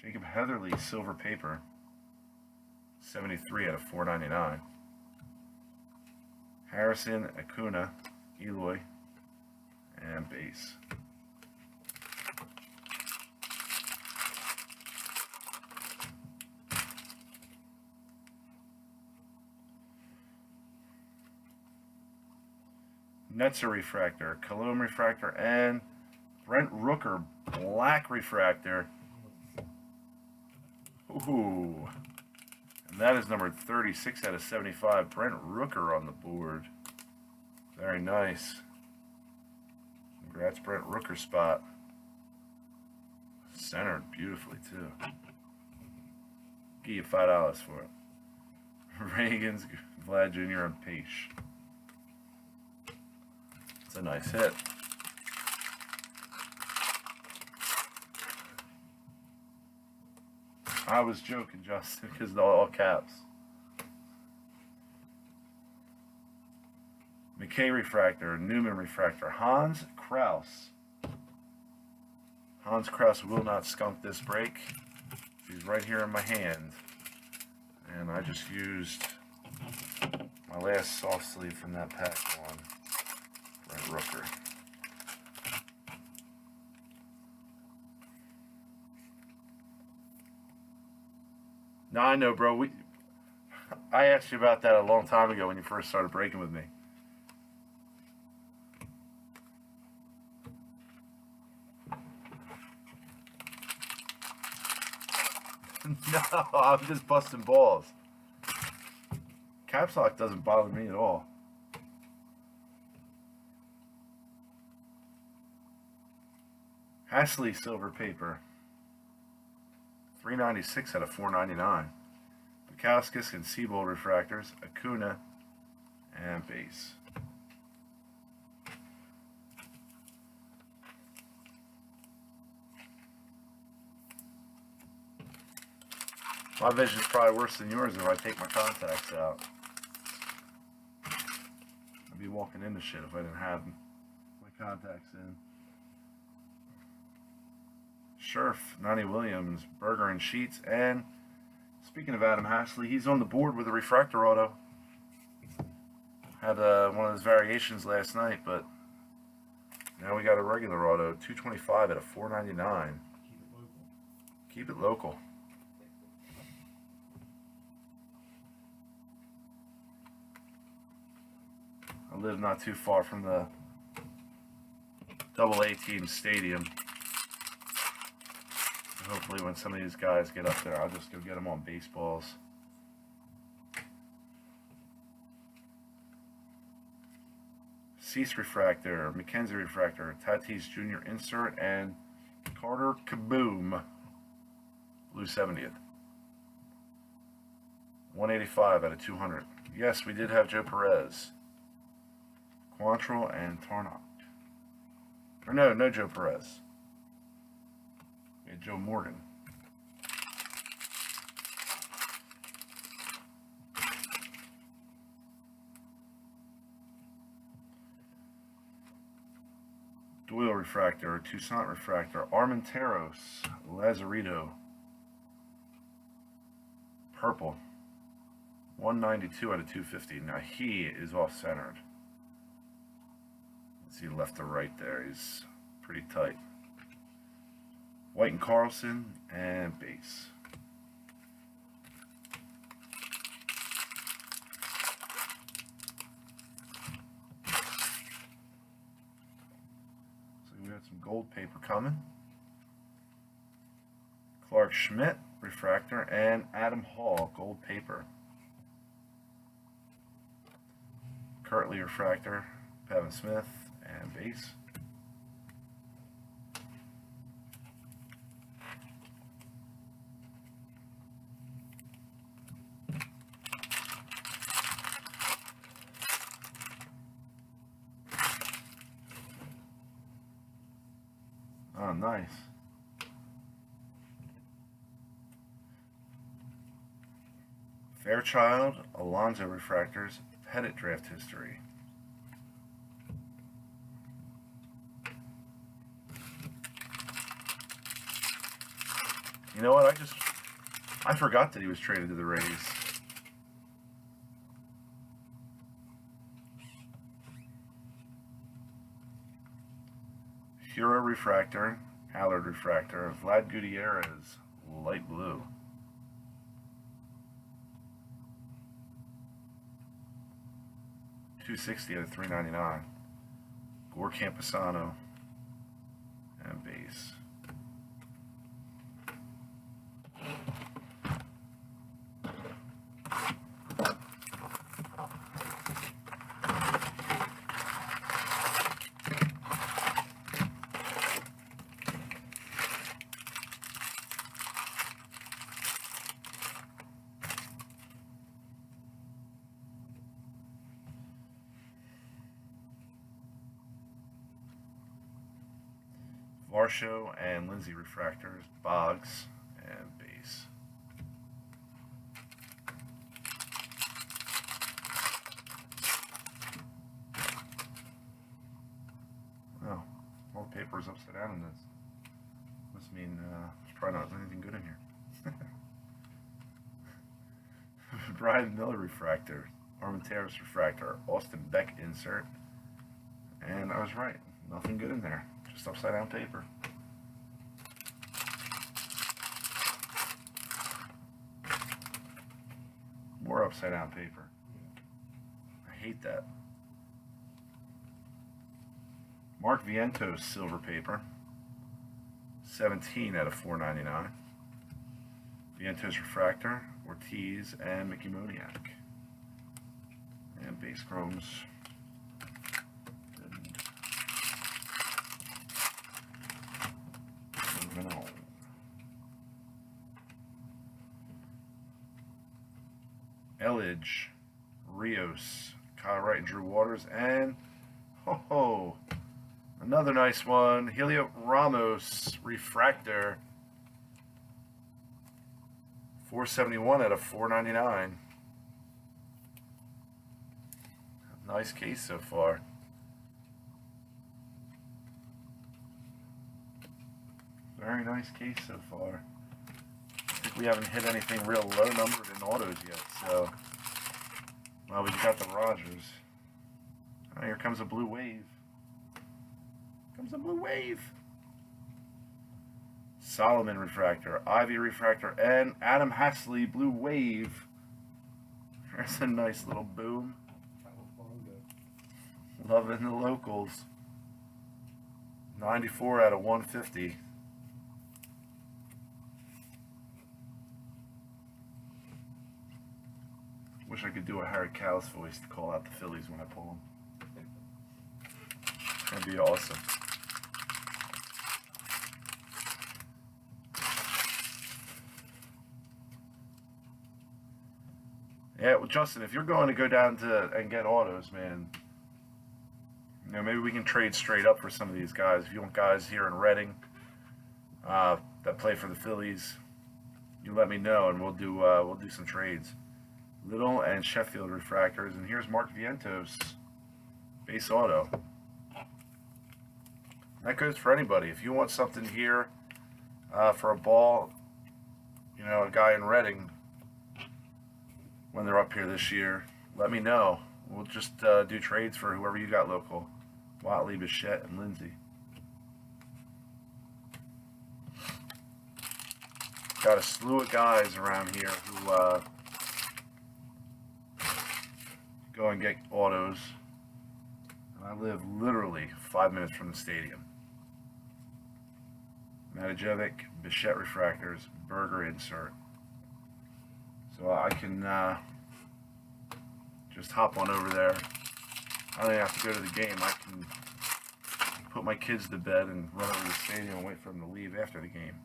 Jacob Heatherly, silver paper, 73 out of 499. Harrison, Acuna, Eloy, and base. Netzer refractor, Cologne refractor, and Brent Rooker, black refractor. Ooh. And that is numbered 36 out of 75. Brent Rooker on the board. Very nice. Congrats, Brent Rooker spot. Centered beautifully, too. Give you $5 for it. Reagan's, Vlad Jr., and Page. It's a nice hit. I was joking, Justin, because they're all caps. McKay refractor, Newman refractor, Hans Kraus. Hans Kraus will not skunk this break. He's right here in my hand. And I just used my last soft sleeve from that pack on Brent Rooker. No, I know, bro. I asked you about that a long time ago when you first started breaking with me. No, I'm just busting balls. Caps lock doesn't bother me at all. Hasley silver paper. 396 out of 499. Bukowskis and Seabold refractors. Acuna and base. My vision's probably worse than yours if I take my contacts out. I'd be walking into shit if I didn't have my contacts in. Scherf, Nani Williams, Berger and Sheets, and speaking of Adam Hasley, he's on the board with a refractor auto. Had one of those variations last night, but now we got a regular auto, 225 out of 499. Keep it local. I live not too far from the AA team stadium. Hopefully when some of these guys get up there, I'll just go get them on baseballs. Cease refractor, McKenzie refractor, Tatis Jr. insert, and Carter Kaboom. Blue 70th. 185 out of 200. Yes, we did have Joe Perez. Quantrill and Tarnok. Or no Joe Perez. We had Joe Morgan. Doyle refractor, Toussaint refractor, Armenteros, Lazarito, purple, 192 out of 250. Now he is off-centered. Let's see left to right there. He's pretty tight. White and Carlson, and base. So we got some gold paper coming. Clark Schmidt, refractor, and Adam Hall, gold paper. Kirtley, refractor, Pevin Smith, and base. Oh, nice. Fairchild, Alonso refractors, Pettit draft history. You know what? I forgot that he was traded to the Rays. Hero refractor, Hallard refractor, Vlad Gutierrez, light blue. $260 out of $399. Gore Camposano and base. Varsho and Lindsay refractors, Boggs, and base. Oh, all the paper is upside down in this. Must mean there's probably not anything good in here. Brian Miller refractor, Armenteros refractor, Austin Beck insert, and I was right. Nothing good in there. Just upside down paper. More upside down paper. I hate that. Mark Vientos silver paper. 17 out of 4.99. Vientos refractor, Ortiz, and Mickey Moniak. And base chromes. Moving on. Elledge, Rios, Kyle Wright, and Drew Waters, and another nice one, Helio Ramos refractor, 471 out of 4.99. Nice case so far. Very nice case so far. I think we haven't hit anything real low numbered in autos yet, so. Well, we got the Rogers. Oh, here comes a blue wave. Comes a blue wave. Solomon refractor, Ivy refractor, and Adam Hasley blue wave. There's a nice little boom. Loving the locals. 94 out of 150. Wish I could do a Harry Kalas voice to call out the Phillies when I pull them. That'd be awesome. Yeah, well, Justin, if you're going to go down to and get autos, man, you know, maybe we can trade straight up for some of these guys. If you want guys here in Reading that play for the Phillies, you let me know, and we'll do some trades. Little and Sheffield refractors, and here's Mark Vientos, base auto. That goes for anybody. If you want something here for a ball, you know, a guy in Reading when they're up here this year, let me know. We'll just do trades for whoever you got local. Watley, Bichette, and Lindsay. Got a slew of guys around here who go and get autos. And I live literally 5 minutes from the stadium. Matajevic, Bichette refractors, Burger insert. So I can just hop on over there. I don't even have to go to the game. I can put my kids to bed and run over to the stadium and wait for them to leave after the game.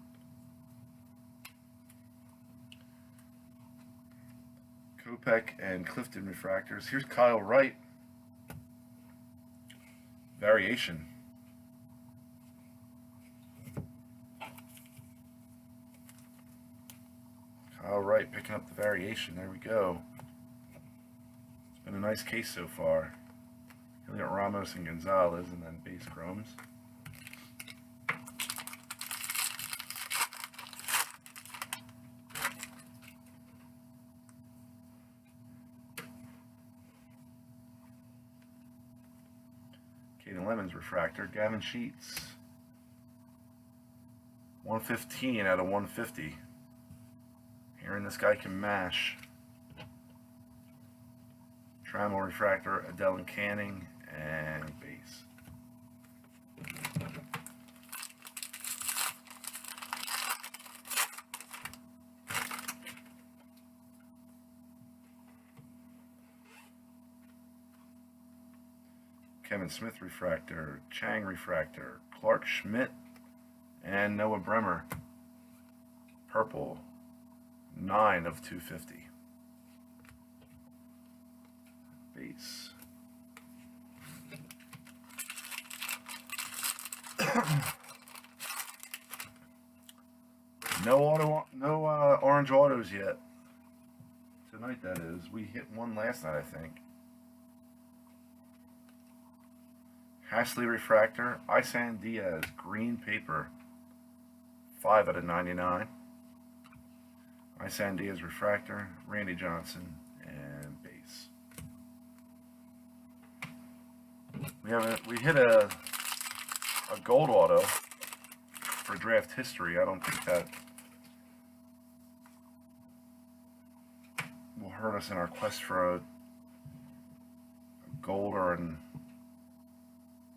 Kopech and Clifton refractors. Here's Kyle Wright. Variation. Kyle Wright picking up the variation. There we go. It's been a nice case so far. Elliot Ramos and Gonzalez, and then base chromes. Caden Lemons refractor, Gavin Sheets. 115 out of 150. Hearing this guy can mash. Trammell refractor, Adele and Canning, and base. Kevin Smith refractor, Chang refractor, Clark Schmidt, and Noah Bremer. Purple, 9 of 250. Base. No orange autos yet. Tonight, that is. We hit one last night, I think. Hasley refractor, Isan Diaz, green paper, 5 out of 99. Isan Diaz refractor, Randy Johnson, and base. We hit a gold auto for draft history. I don't think that will hurt us in our quest for a gold or an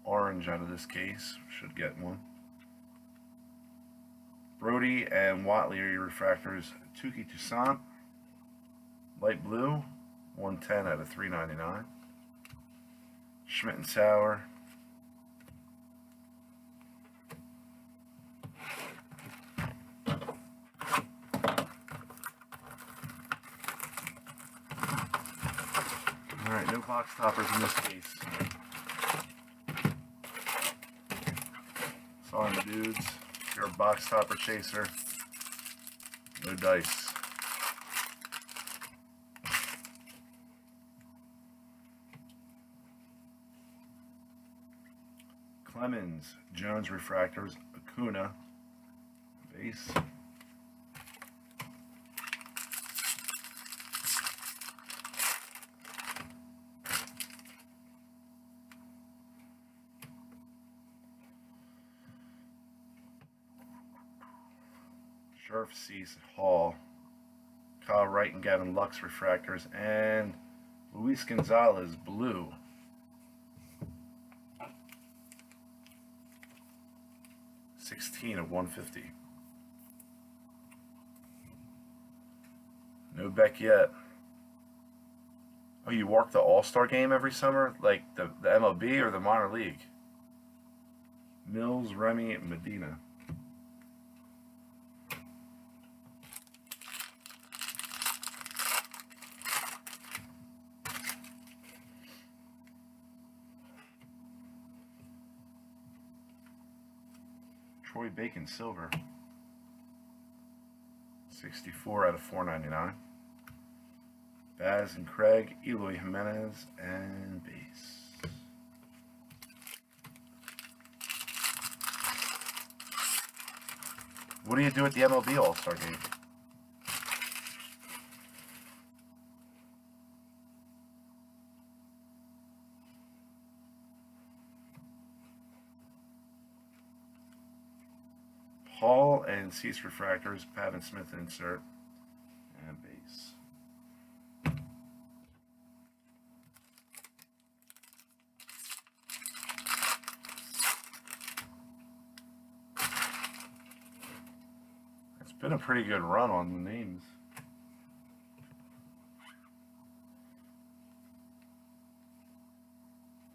orange out of this case. Should get one. Brody and Watley refractors. Tuki Toussaint, light blue, 110 out of 399. Schmidt and Sauer. Alright, no box toppers in this case. Sorry, dudes. If you're a box topper chaser, no dice. Clemens, Jones refractors, Acuna, base. Scherf, Cease, Hall, Kyle Wright and Gavin Lux refractors, and Luis Gonzalez blue. $16 of 150. No Beck yet. Oh, you work the All-Star game every summer? Like the MLB or the minor league? Mills, Remy, Medina. Troy Bacon, silver. 64 out of 499. Baz and Craig, Eloy Jimenez, and base. What do you do at the MLB All-Star game? Hall and Cease refractors, Pavin Smith insert, and base. It's been a pretty good run on the names.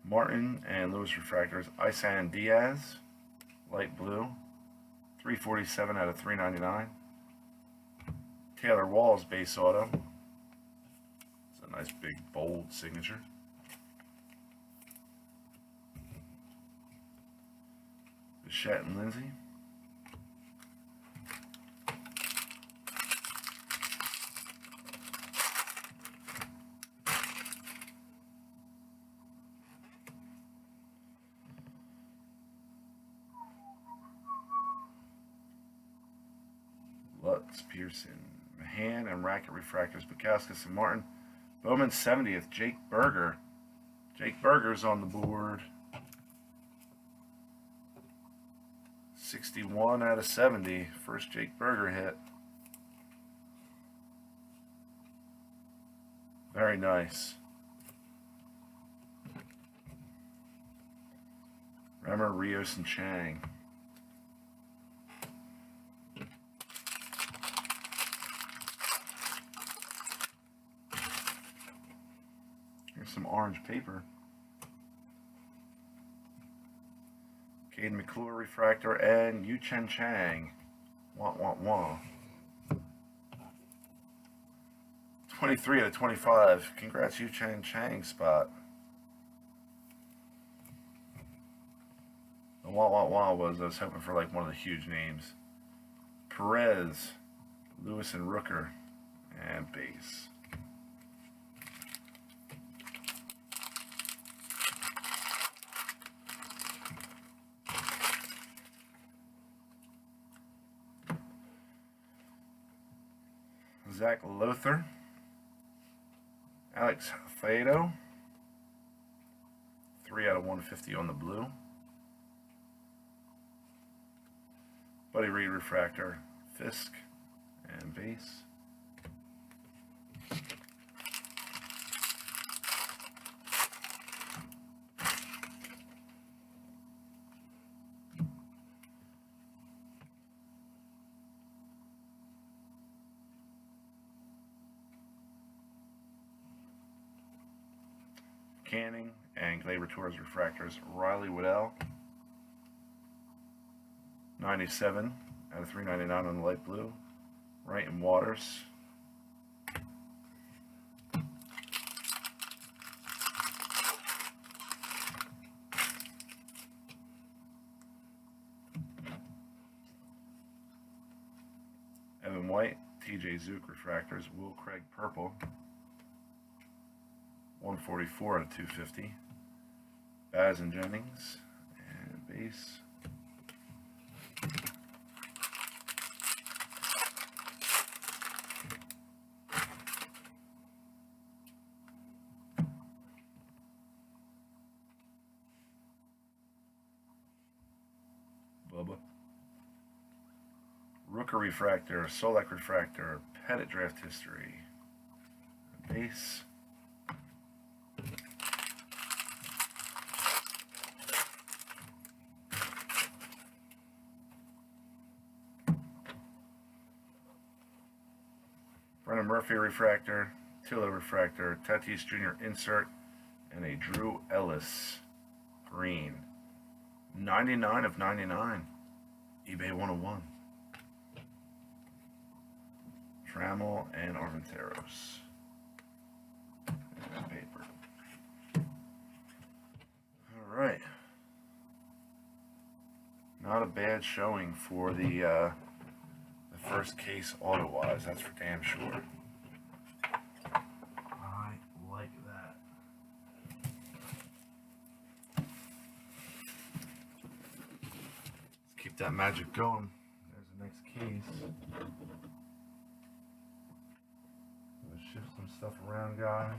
Martin and Lewis refractors, Isan Diaz, light blue. 347 out of 399. Taylor Walls base auto. It's a nice big bold signature. Bichette and Lindsay. Lutz, Pearson, Mahan and Racket refractors, Bukowskis and Martin. Bowman 70th, Jake Berger. Jake Berger's on the board. 61 out of 70. First Jake Berger hit. Very nice. Remember Rios and Chang. Here's some orange paper. Caden McClure refractor and Yu Chen Chang. Wah. 23 out of 25. Congrats, Yu Chen Chang spot. The wah was, I was hoping for like one of the huge names. Perez, Lewis and Rooker, and base. Zach Lothar, Alex Faedo, 3 out of 150 on the blue. Buddy Reed refractor, Fisk, and base. Canning, and Glaber Tours Refractors, Riley Waddell. 97 out of 399 on the light blue. Wright and Waters. Evan White, TJ Zook Refractors, Will Craig Purple. 144 out of 250. Baz and Jennings, and base. Bubba. Rooker Refractor, Solak Refractor, Pettit Draft History, base. Brennan Murphy Refractor, Tillo Refractor, Tatis Jr. Insert, and a Drew Ellis Green. 99 of 99. eBay 101. Trammell and Armenteros. And paper. Alright. Not a bad showing for the first case auto-wise, that's for damn sure. I like that. Let's keep that magic going. There's the next case. Let's shift some stuff around, guys.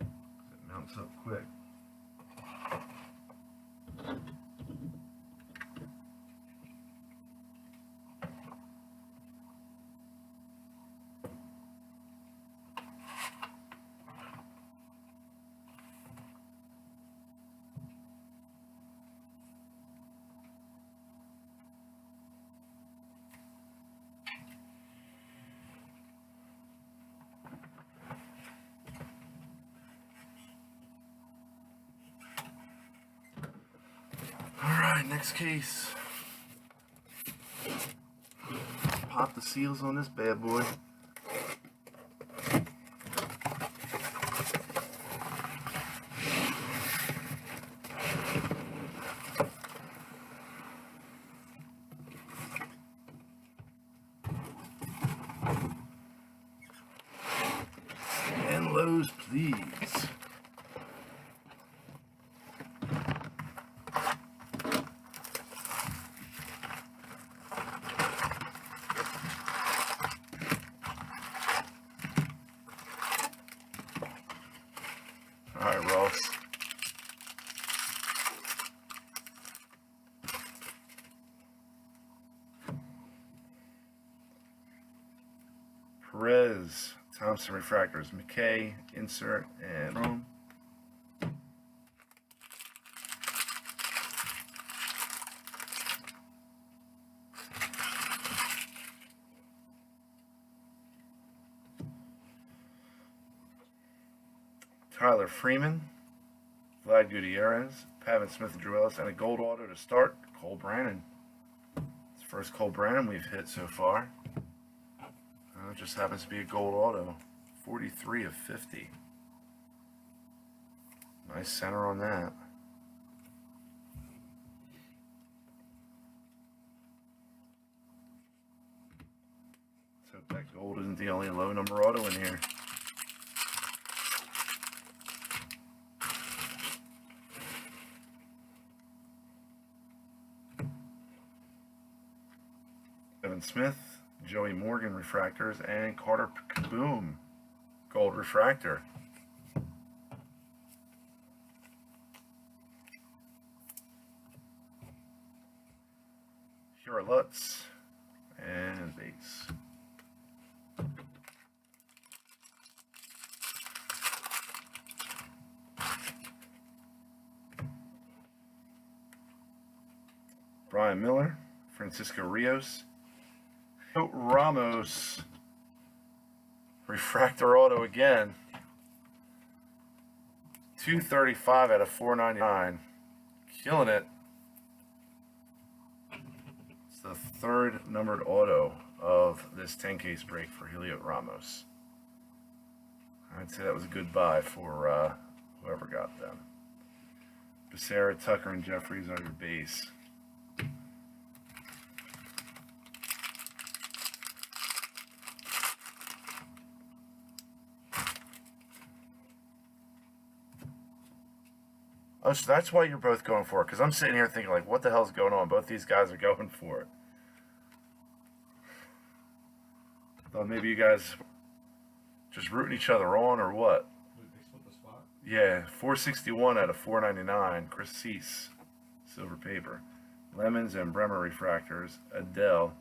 It mounts up quick. Alright, next case. Pop the seals on this bad boy. And lows, please. Alright, Ross. Perez, Thompson Refractors, McKay, Insert, and Rome. Tyler Freeman, Vlad Gutierrez, Pavin Smith and Drew Ellis, and a gold auto to start, Cole Brannon. It's the first Cole Brannon we've hit so far. It just happens to be a gold auto. 43 of 50. Nice center on that. Let's hope that gold isn't the only low number auto in here. Evan Smith, Joey Morgan Refractors, and Carter Kaboom Gold Refractor. Here are Lutz and base. Brian Miller, Francisco Rios, Ramos, Refractor Auto again. 235 out of 499. Killing it. It's the third numbered auto of this 10 case break for Heliot Ramos. I'd say that was a good buy for whoever got them. Becerra, Tucker, and Jeffries are your base. Oh, so that's why you're both going for it. Because I'm sitting here thinking, like, what the hell's going on? Both these guys are going for it. Thought maybe you guys just rooting each other on or what? They split the spot. Yeah, 461 out of 499. Chris Cease, silver paper. Lemons and Bremer refractors. Adele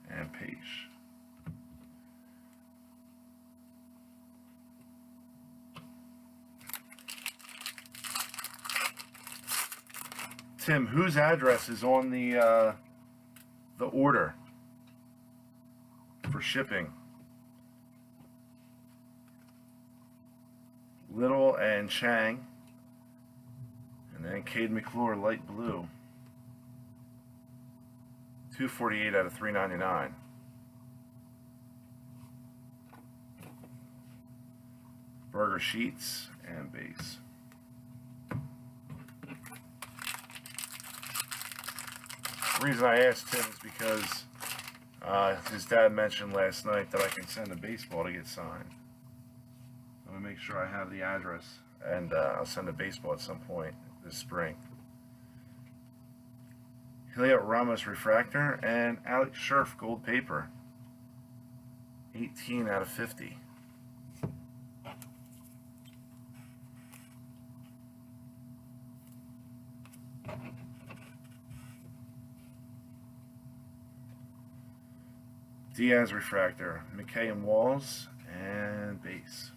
and Page. Tim, whose address is on the order for shipping? Little and Chang, and then Cade McClure, light blue. 248 out of 399. Burger sheets and base. The reason I asked Tim is because his dad mentioned last night that I can send a baseball to get signed. I'm gonna make sure I have the address, and I'll send a baseball at some point this spring. Heliot Ramos refractor and Alex Scherf gold paper. 18 out of 50. Diaz refractor, McKay and Walls, and base.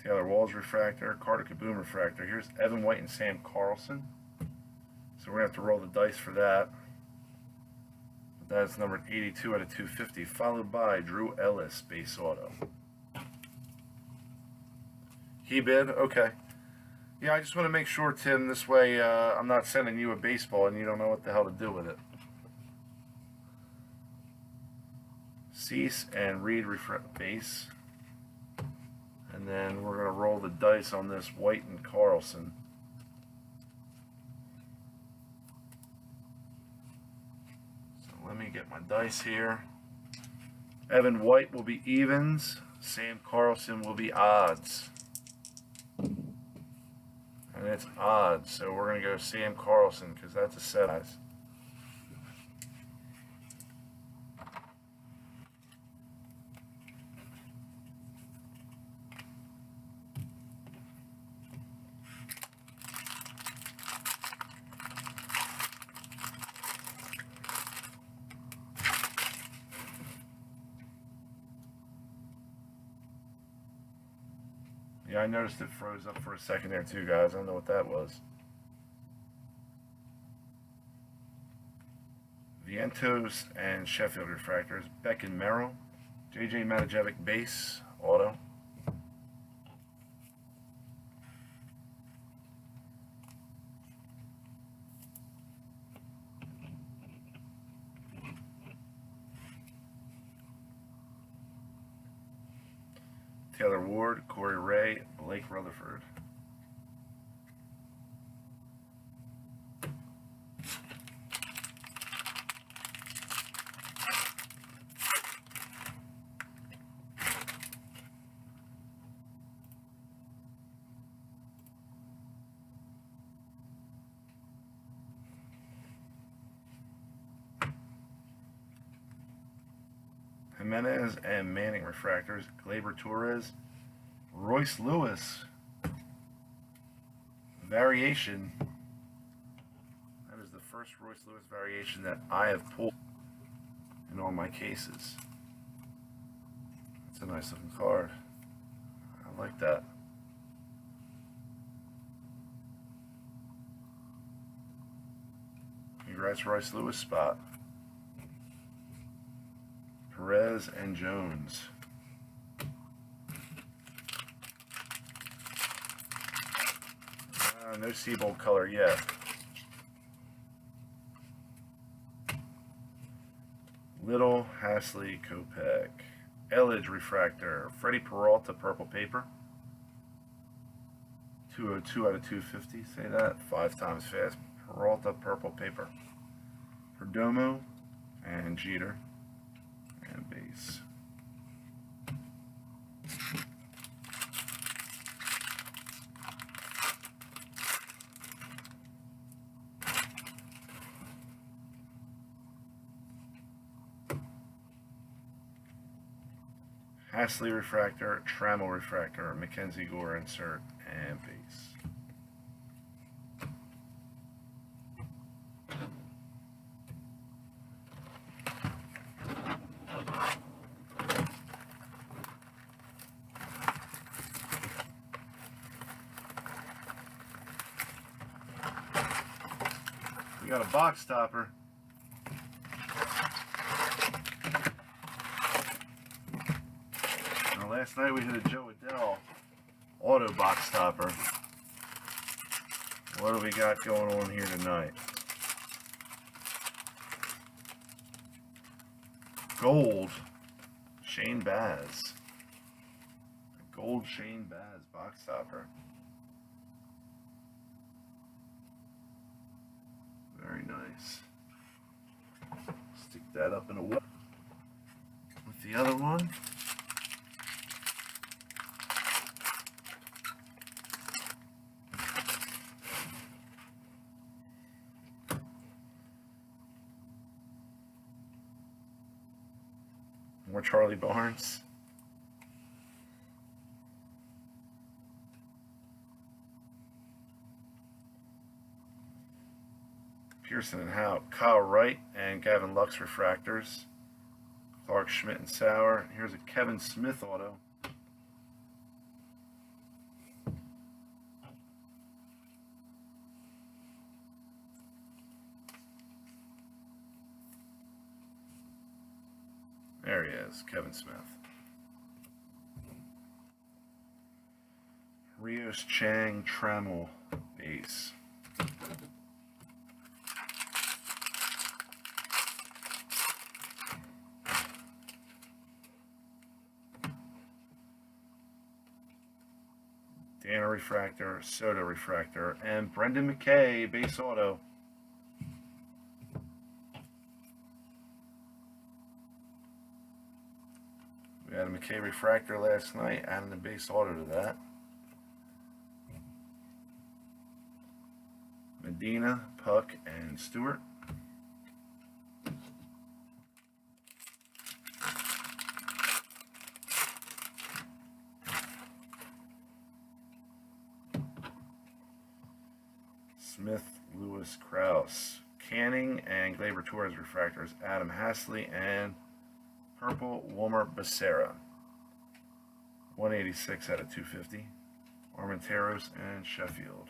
Taylor Walls refractor, Carter Kaboom refractor. Here's Evan White and Sam Carlson. So we're going to have to roll the dice for that. That's numbered 82 out of 250, followed by Drew Ellis, base auto. He bid? Okay. Yeah, I just want to make sure, Tim, this way I'm not sending you a baseball and you don't know what the hell to do with it. Cease and Reed base. And then we're going to roll the dice on this White and Carlson. Let me get my dice here. Evan White will be evens. Sam Carlson will be odds. And it's odds. So we're going to go Sam Carlson because that's a set size. Yeah, I noticed it froze up for a second there too, guys. I don't know what that was. Vientos and Sheffield refractors. Beck and Merrill. JJ Matajevic base auto. Taylor Ward, Corey Ray, Blake Rutherford. Jimenez and Manning refractors. Gleyber Torres, Royce Lewis variation. That is the first Royce Lewis variation that I have pulled in all my cases. It's a nice looking card. I like that. Congrats, Royce Lewis spot. Perez and Jones. No Seabold color yet. Little, Hasley, Kopech. Elledge refractor. Freddie Peralta purple paper. 202 out of 250. Say that 5 times fast. Peralta purple paper. Perdomo and Jeter and base. Hasley refractor, Trammell refractor, Mackenzie Gore insert, and base. We got a box topper. Last night we hit a Joe Adele auto box topper. What do we got going on here tonight? Gold Shane Baz. Gold Shane Baz box topper. Very nice. Stick that up in a whip. With the other one. More Charlie Barnes. Pearson and Howe. Kyle Wright and Gavin Lux refractors. Clark Schmidt and Sauer. Here's a Kevin Smith auto. There he is, Kevin Smith. Rios Chang Trammell base. Dana refractor, Soto refractor, and Brendan McKay base auto. We had a McKay refractor last night, adding the base auto to that. Medina, Puck, and Stewart. Smith, Lewis, Krause. Canning and Glaber Torres refractors. Adam Hasley and purple Wilmer Becerra. 186 out of 250. Armenteros and Sheffield.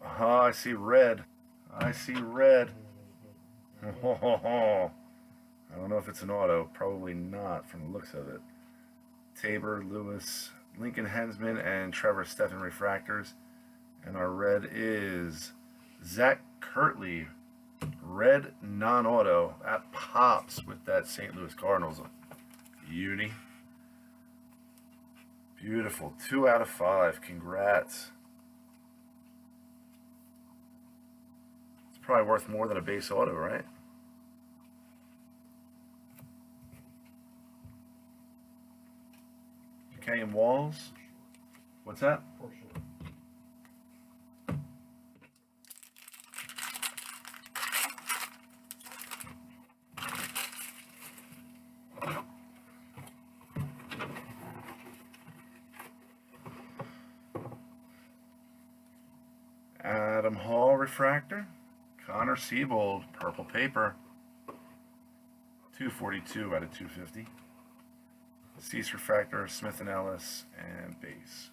Aha, I see red. I see red. I don't know if it's an auto. Probably not from the looks of it. Tabor, Lewis, Lincoln Hensman, and Trevor Stephan refractors. And our red is Zach Kirtley. Red non-auto. That pops with that St. Louis Cardinals uni. Beautiful. 2 out of 5. Congrats. It's probably worth more than a base auto, right? Okay, and Walls. What's that? For sure. Adam Hall refractor. Connor Seabold purple paper. 242 out of 250. Cease Refractor, Smith and Ellis, and base.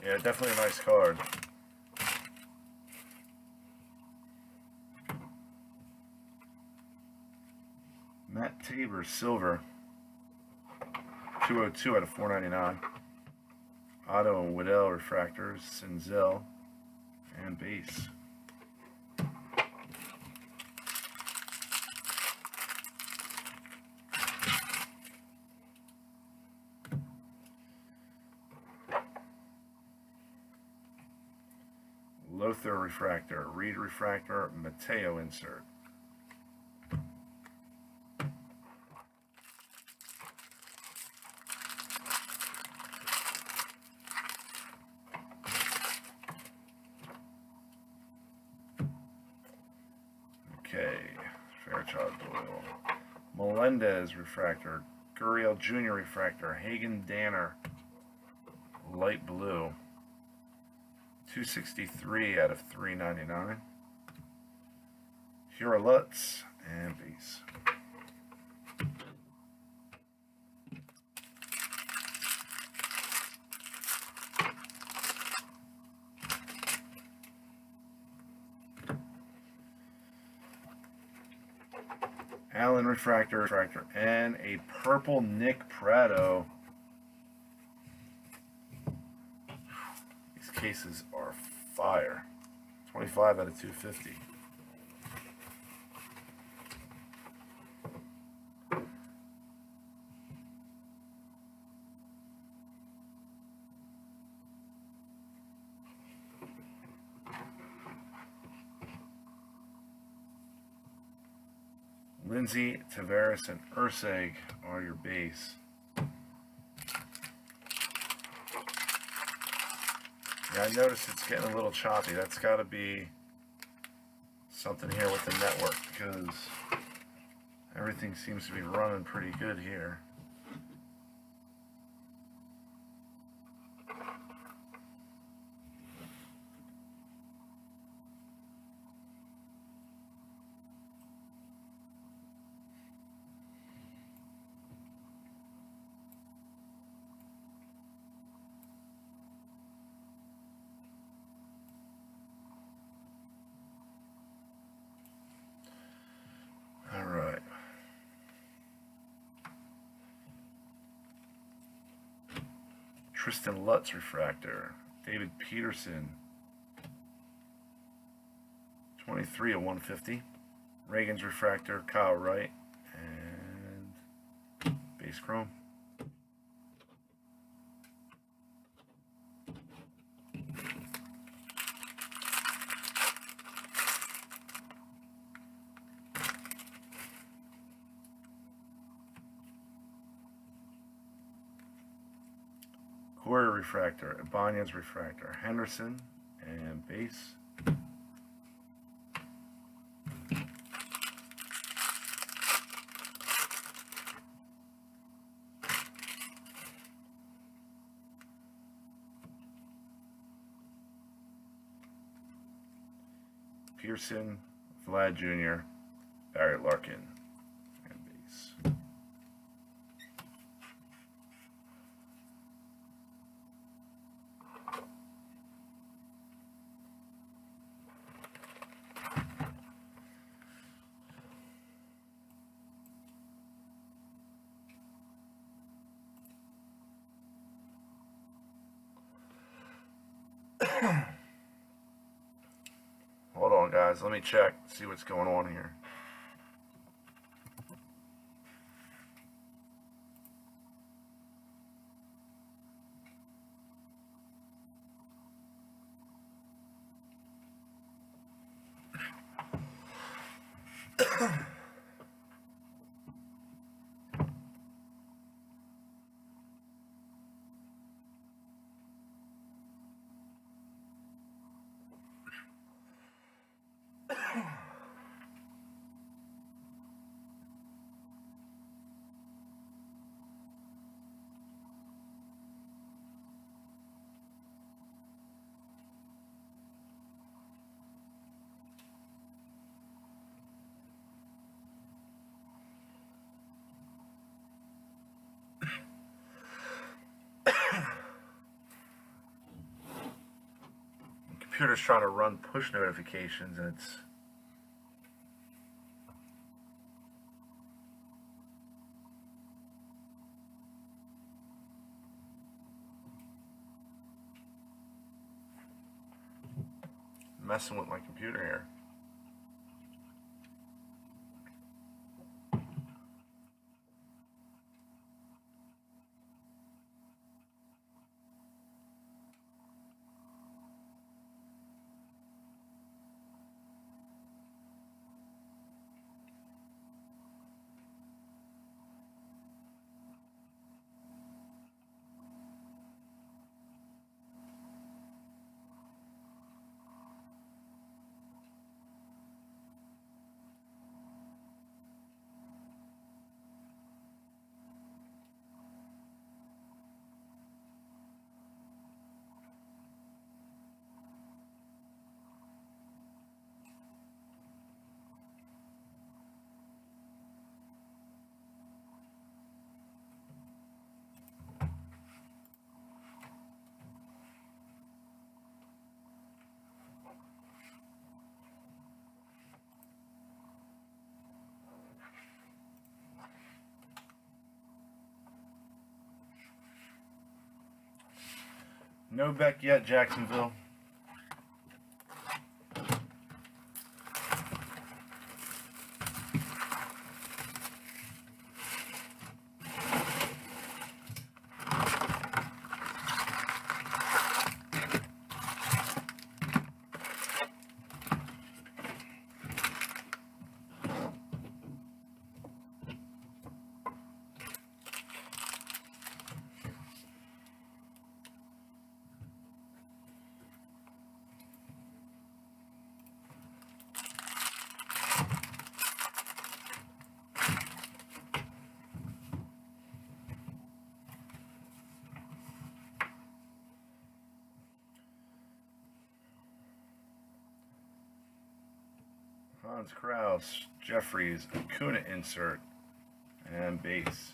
Yeah, definitely a nice card. Matt Tabor, silver. 202 out of 499. Otto and Waddell refractors, Senzel, and base. Lothar refractor, Reed refractor, Mateo insert. Okay, Fairchild Doyle. Melendez refractor, Gurriel Jr. refractor, Hagen Danner, light blue. 263 out of 399. Hura Lutz and base. Allen refractor, and a purple Nick Pratto. These cases are fire. 25 out of 250. Lindsay, Tavares, and Urseg are your base. Yeah, I noticed it's getting a little choppy. That's got to be something here with the network because everything seems to be running pretty good here. All right. Tristan Lutz refractor, David Peterson, 23 of 150. Reagan's refractor, Kyle Wright, and base chrome. Corey refractor, Ibanez refractor, Henderson, and base. Pearson, Vlad Jr., Barry Larkin, and base. Hold on, guys. Let me check, see what's going on here. computer's trying to run push notifications and it's messing with my computer here. No Beck yet, Jacksonville. Hans Kraus, Jeffries, Acuna insert, and base.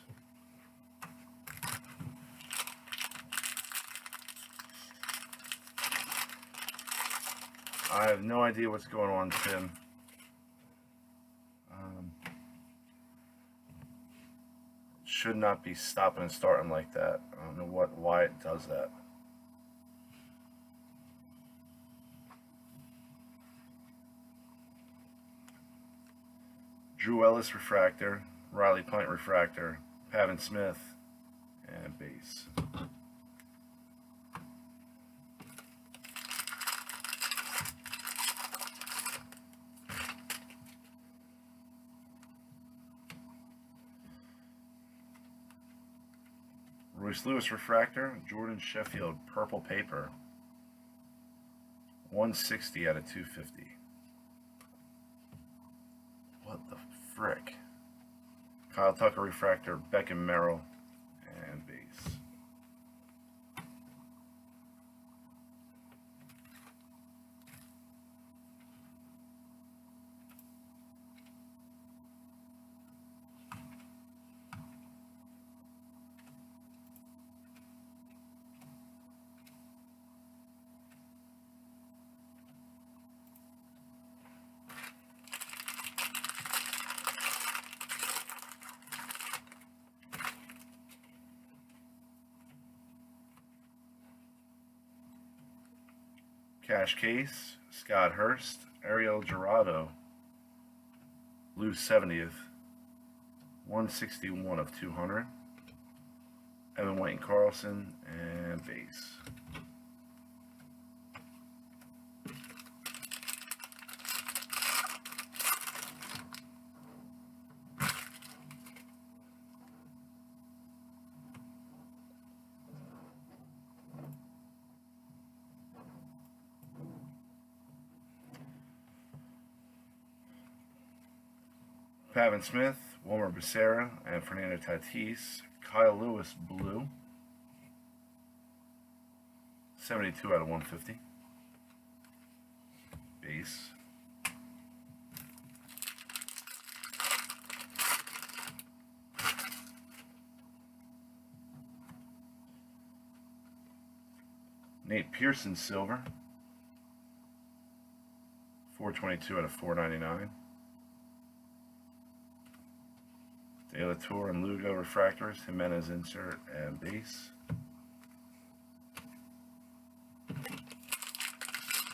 I have no idea what's going on, Tim. Should not be stopping and starting like that. I don't know why it does that. Drew Ellis refractor, Riley Pint refractor, Pavin Smith, and base. Royce Lewis refractor, Jordan Sheffield purple paper, 160 out of 250. What the frick? Kyle Tucker refractor, Beckham Merrill, and base. Cash case, Scott Hurst, Ariel Gerardo, blue 70th, 161 of 200. Evan White and Carlson, and base. Pavin Smith, Wilmer Becerra, and Fernando Tatis. Kyle Lewis, blue. 72 out of 150. Base. Nate Pearson, silver. 422 out of 499. De La Tour and Lugo refractors, Jimenez insert and base.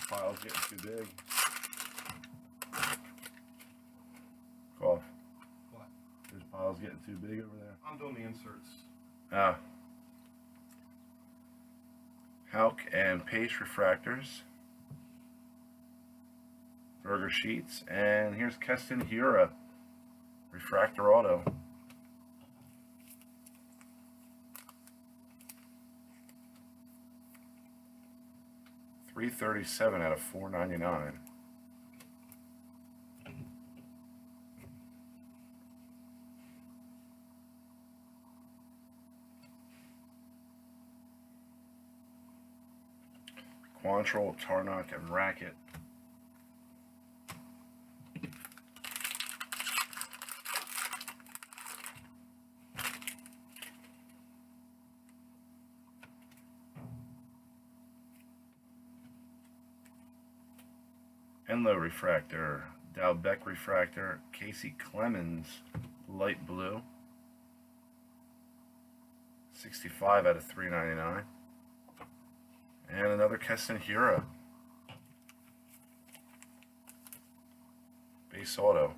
Pile's getting too big. Cough. What? This pile's getting too big over there. I'm doing the inserts. Hauk and Pace refractors. Burger sheets. And here's Keston Hiura. Refractor auto. $337 out of $499. Quantrill, Tarnock, and Racket. Enlow refractor, Dalbec refractor, Casey Clemens, light blue. 65 out of 399. And another Keston Hiura. Base auto.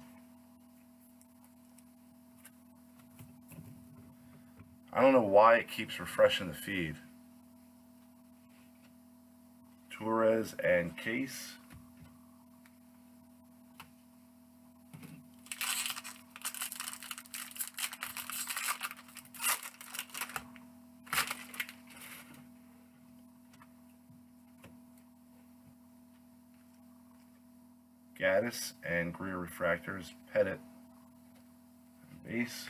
I don't know why it keeps refreshing the feed. Torres and Case. Gaddis and Greer refractors, Pettit, base.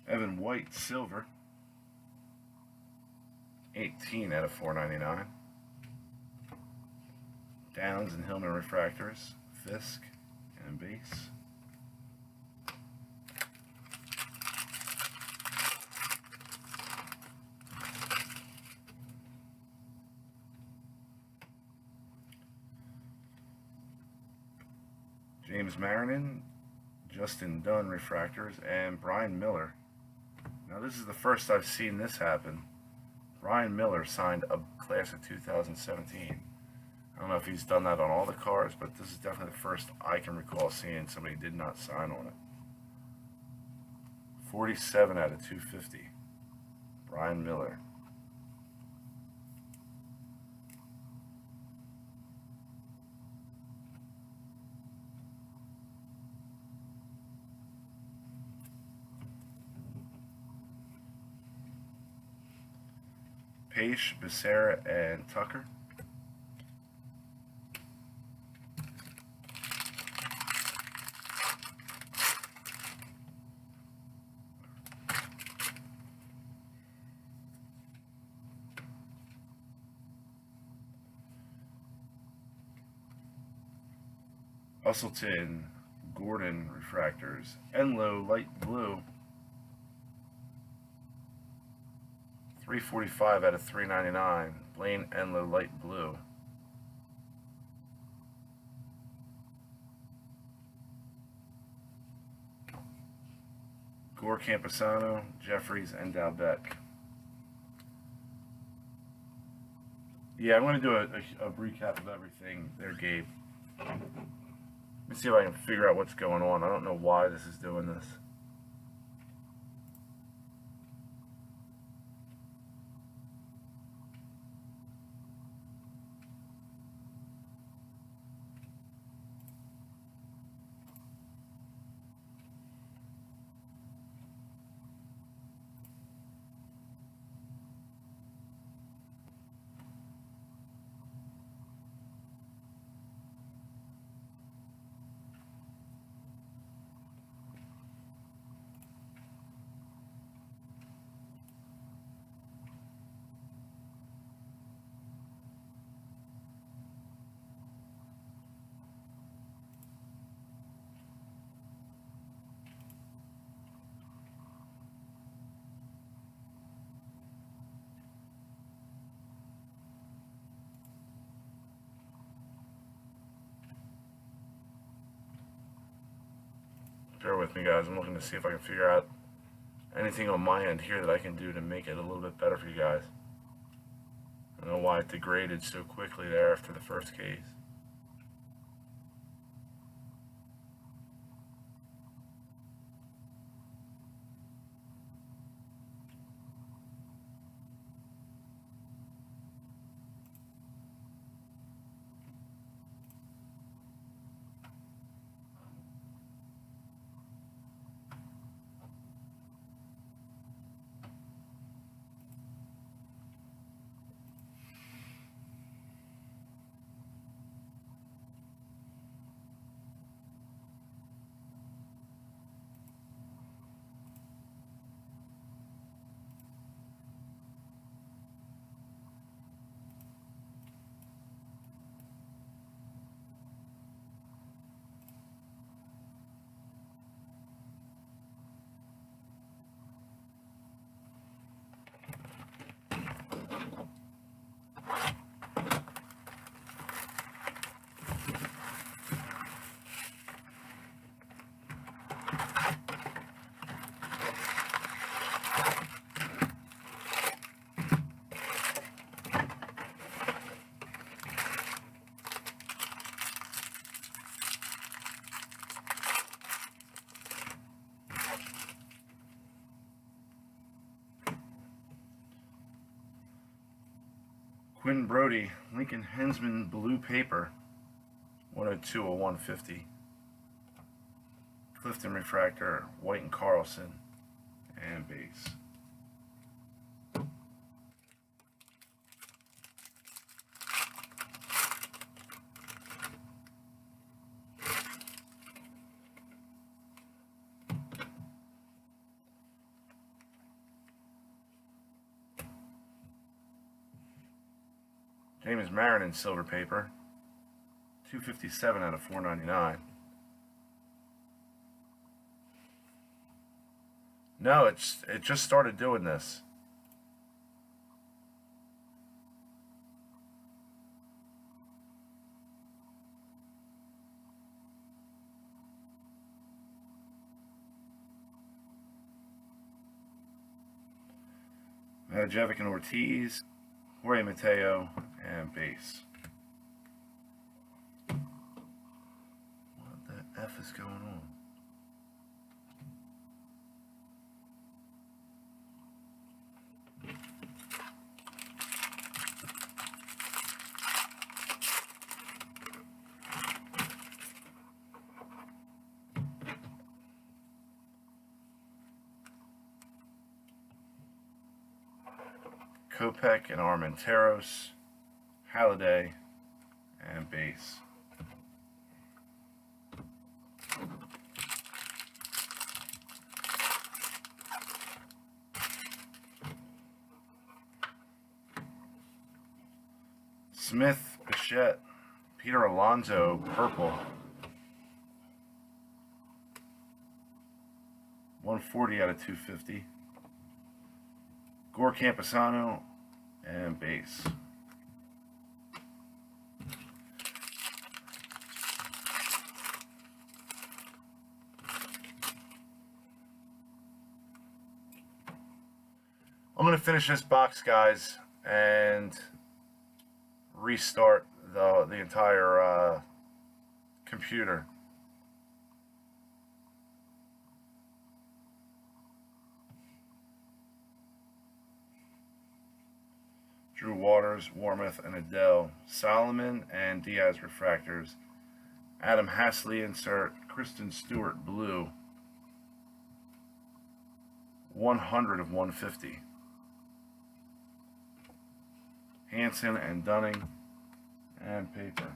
Evan White, silver, 18 out of 499. Downs and Hillman refractors, Fisk and base. James Marinan, Justin Dunn refractors, and Brian Miller. Now this is the first I've seen this happen. Brian Miller signed a class of 2017. I don't know if he's done that on all the cards, but this is definitely the first I can recall seeing somebody did not sign on it. 47 out of 250. Brian Miller. Pace, Becerra, and Tucker. Hustleton, Gordon refractors, Enlow light blue. 345 out of 399. Blaine Enlow light blue. Gore Camposano, Jeffries, and Dalbec. Yeah, I'm going to do a recap of everything there, Gabe. Let me see if I can figure out what's going on. I don't know why this is doing this. with me, guys. I'm looking to see if I can figure out anything on my end here that I can do to make it a little bit better for you guys. I don't know why it degraded so quickly there after the first case. Quinn Brody, Lincoln Hensman blue paper, 102 of 150. Clifton refractor, White and Carlson, and base. James Marin in silver paper, 257 out of 499. No, it just started doing this. Jevic and Ortiz, Jorge Mateo, and base. What the F is going on? Kopech and Armenteros, Halliday, and base. Smith, Bichette, Peter Alonso, purple, 140 out of 250. Gore Camposano, and base. I'm going to finish this box, guys, and restart the entire computer. Drew Waters, Warmoth, and Adele, Solomon, and Diaz refractors. Adam Hasley insert, Kristen Stewart blue, 100 of 150. Hansen and Dunning, and paper.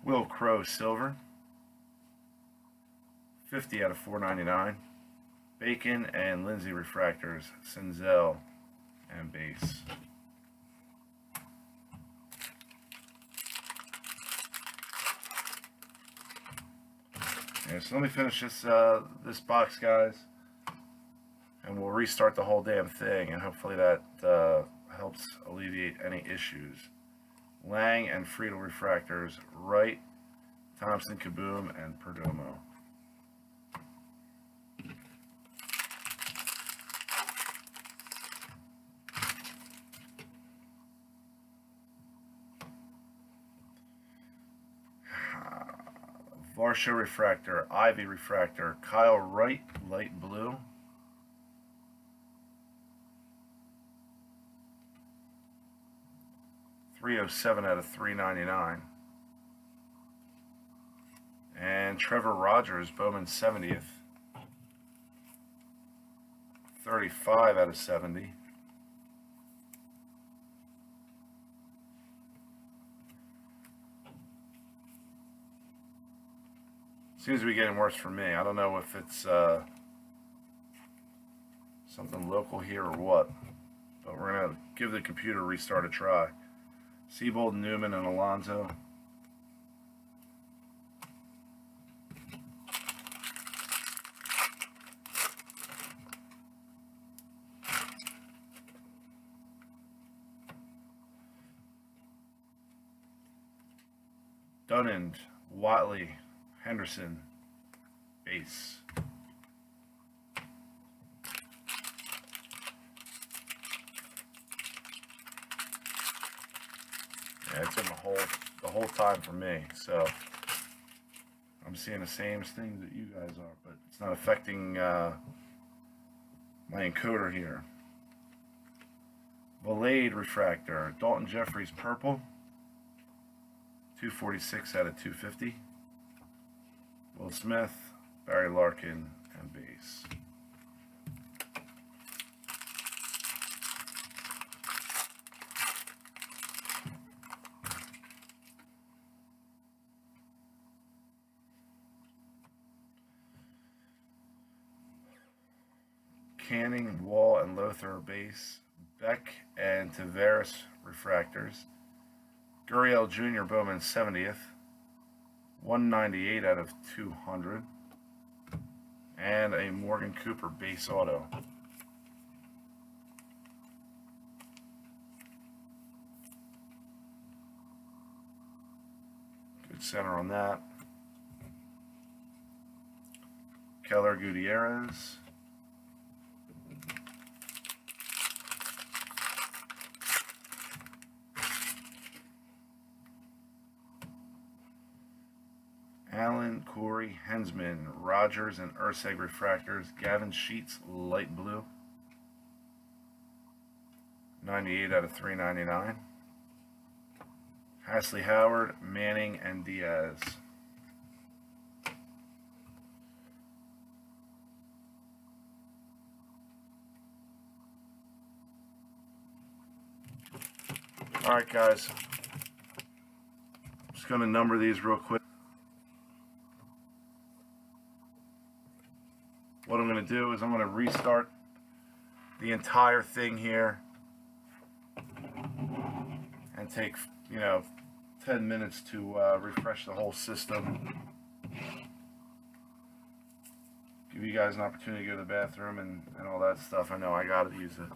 Will Crow silver, 50 out of 499. Bacon and Lindsay refractors, Senzel, and base. Yeah, so let me finish this this box, guys. and we'll restart the whole damn thing, and hopefully that helps alleviate any issues. Lang and Friedel refractors, Wright, Thompson, Kaboom, and Perdomo. Varsho refractor, Ivy refractor, Kyle Wright, light blue. .307 out of 399. And Trevor Rogers, Bowman 70th. 35 out of 70. Seems to be getting worse for me. I don't know if it's something local here or what, but we're going to give the computer a restart a try. Siebold, Newman, and Alonso. Dunand, Watley, Henderson, base. Yeah, it's been the whole time for me, so I'm seeing the same things that you guys are, but it's not affecting my encoder here. Valade refractor, Dalton Jeffries purple, 246 out of 250. Will Smith, Barry Larkin, and base. Canning, Wall, and Lothar base. Beck and Tavares refractors. Gurriel Jr. Bowman 70th. 198 out of 200. And a Morgan Cooper base auto. Good center on that. Keller Gutierrez. Allen, Corey, Hensman, Rogers, and Urseg refractors. Gavin Sheets, light blue. 98 out of 399. Hasley Howard, Manning, and Diaz. Alright guys, just going to number these real quick. What I'm going to do is I'm going to restart the entire thing here and take, 10 minutes to refresh the whole system. Give you guys an opportunity to go to the bathroom and all that stuff. I know I got to use it.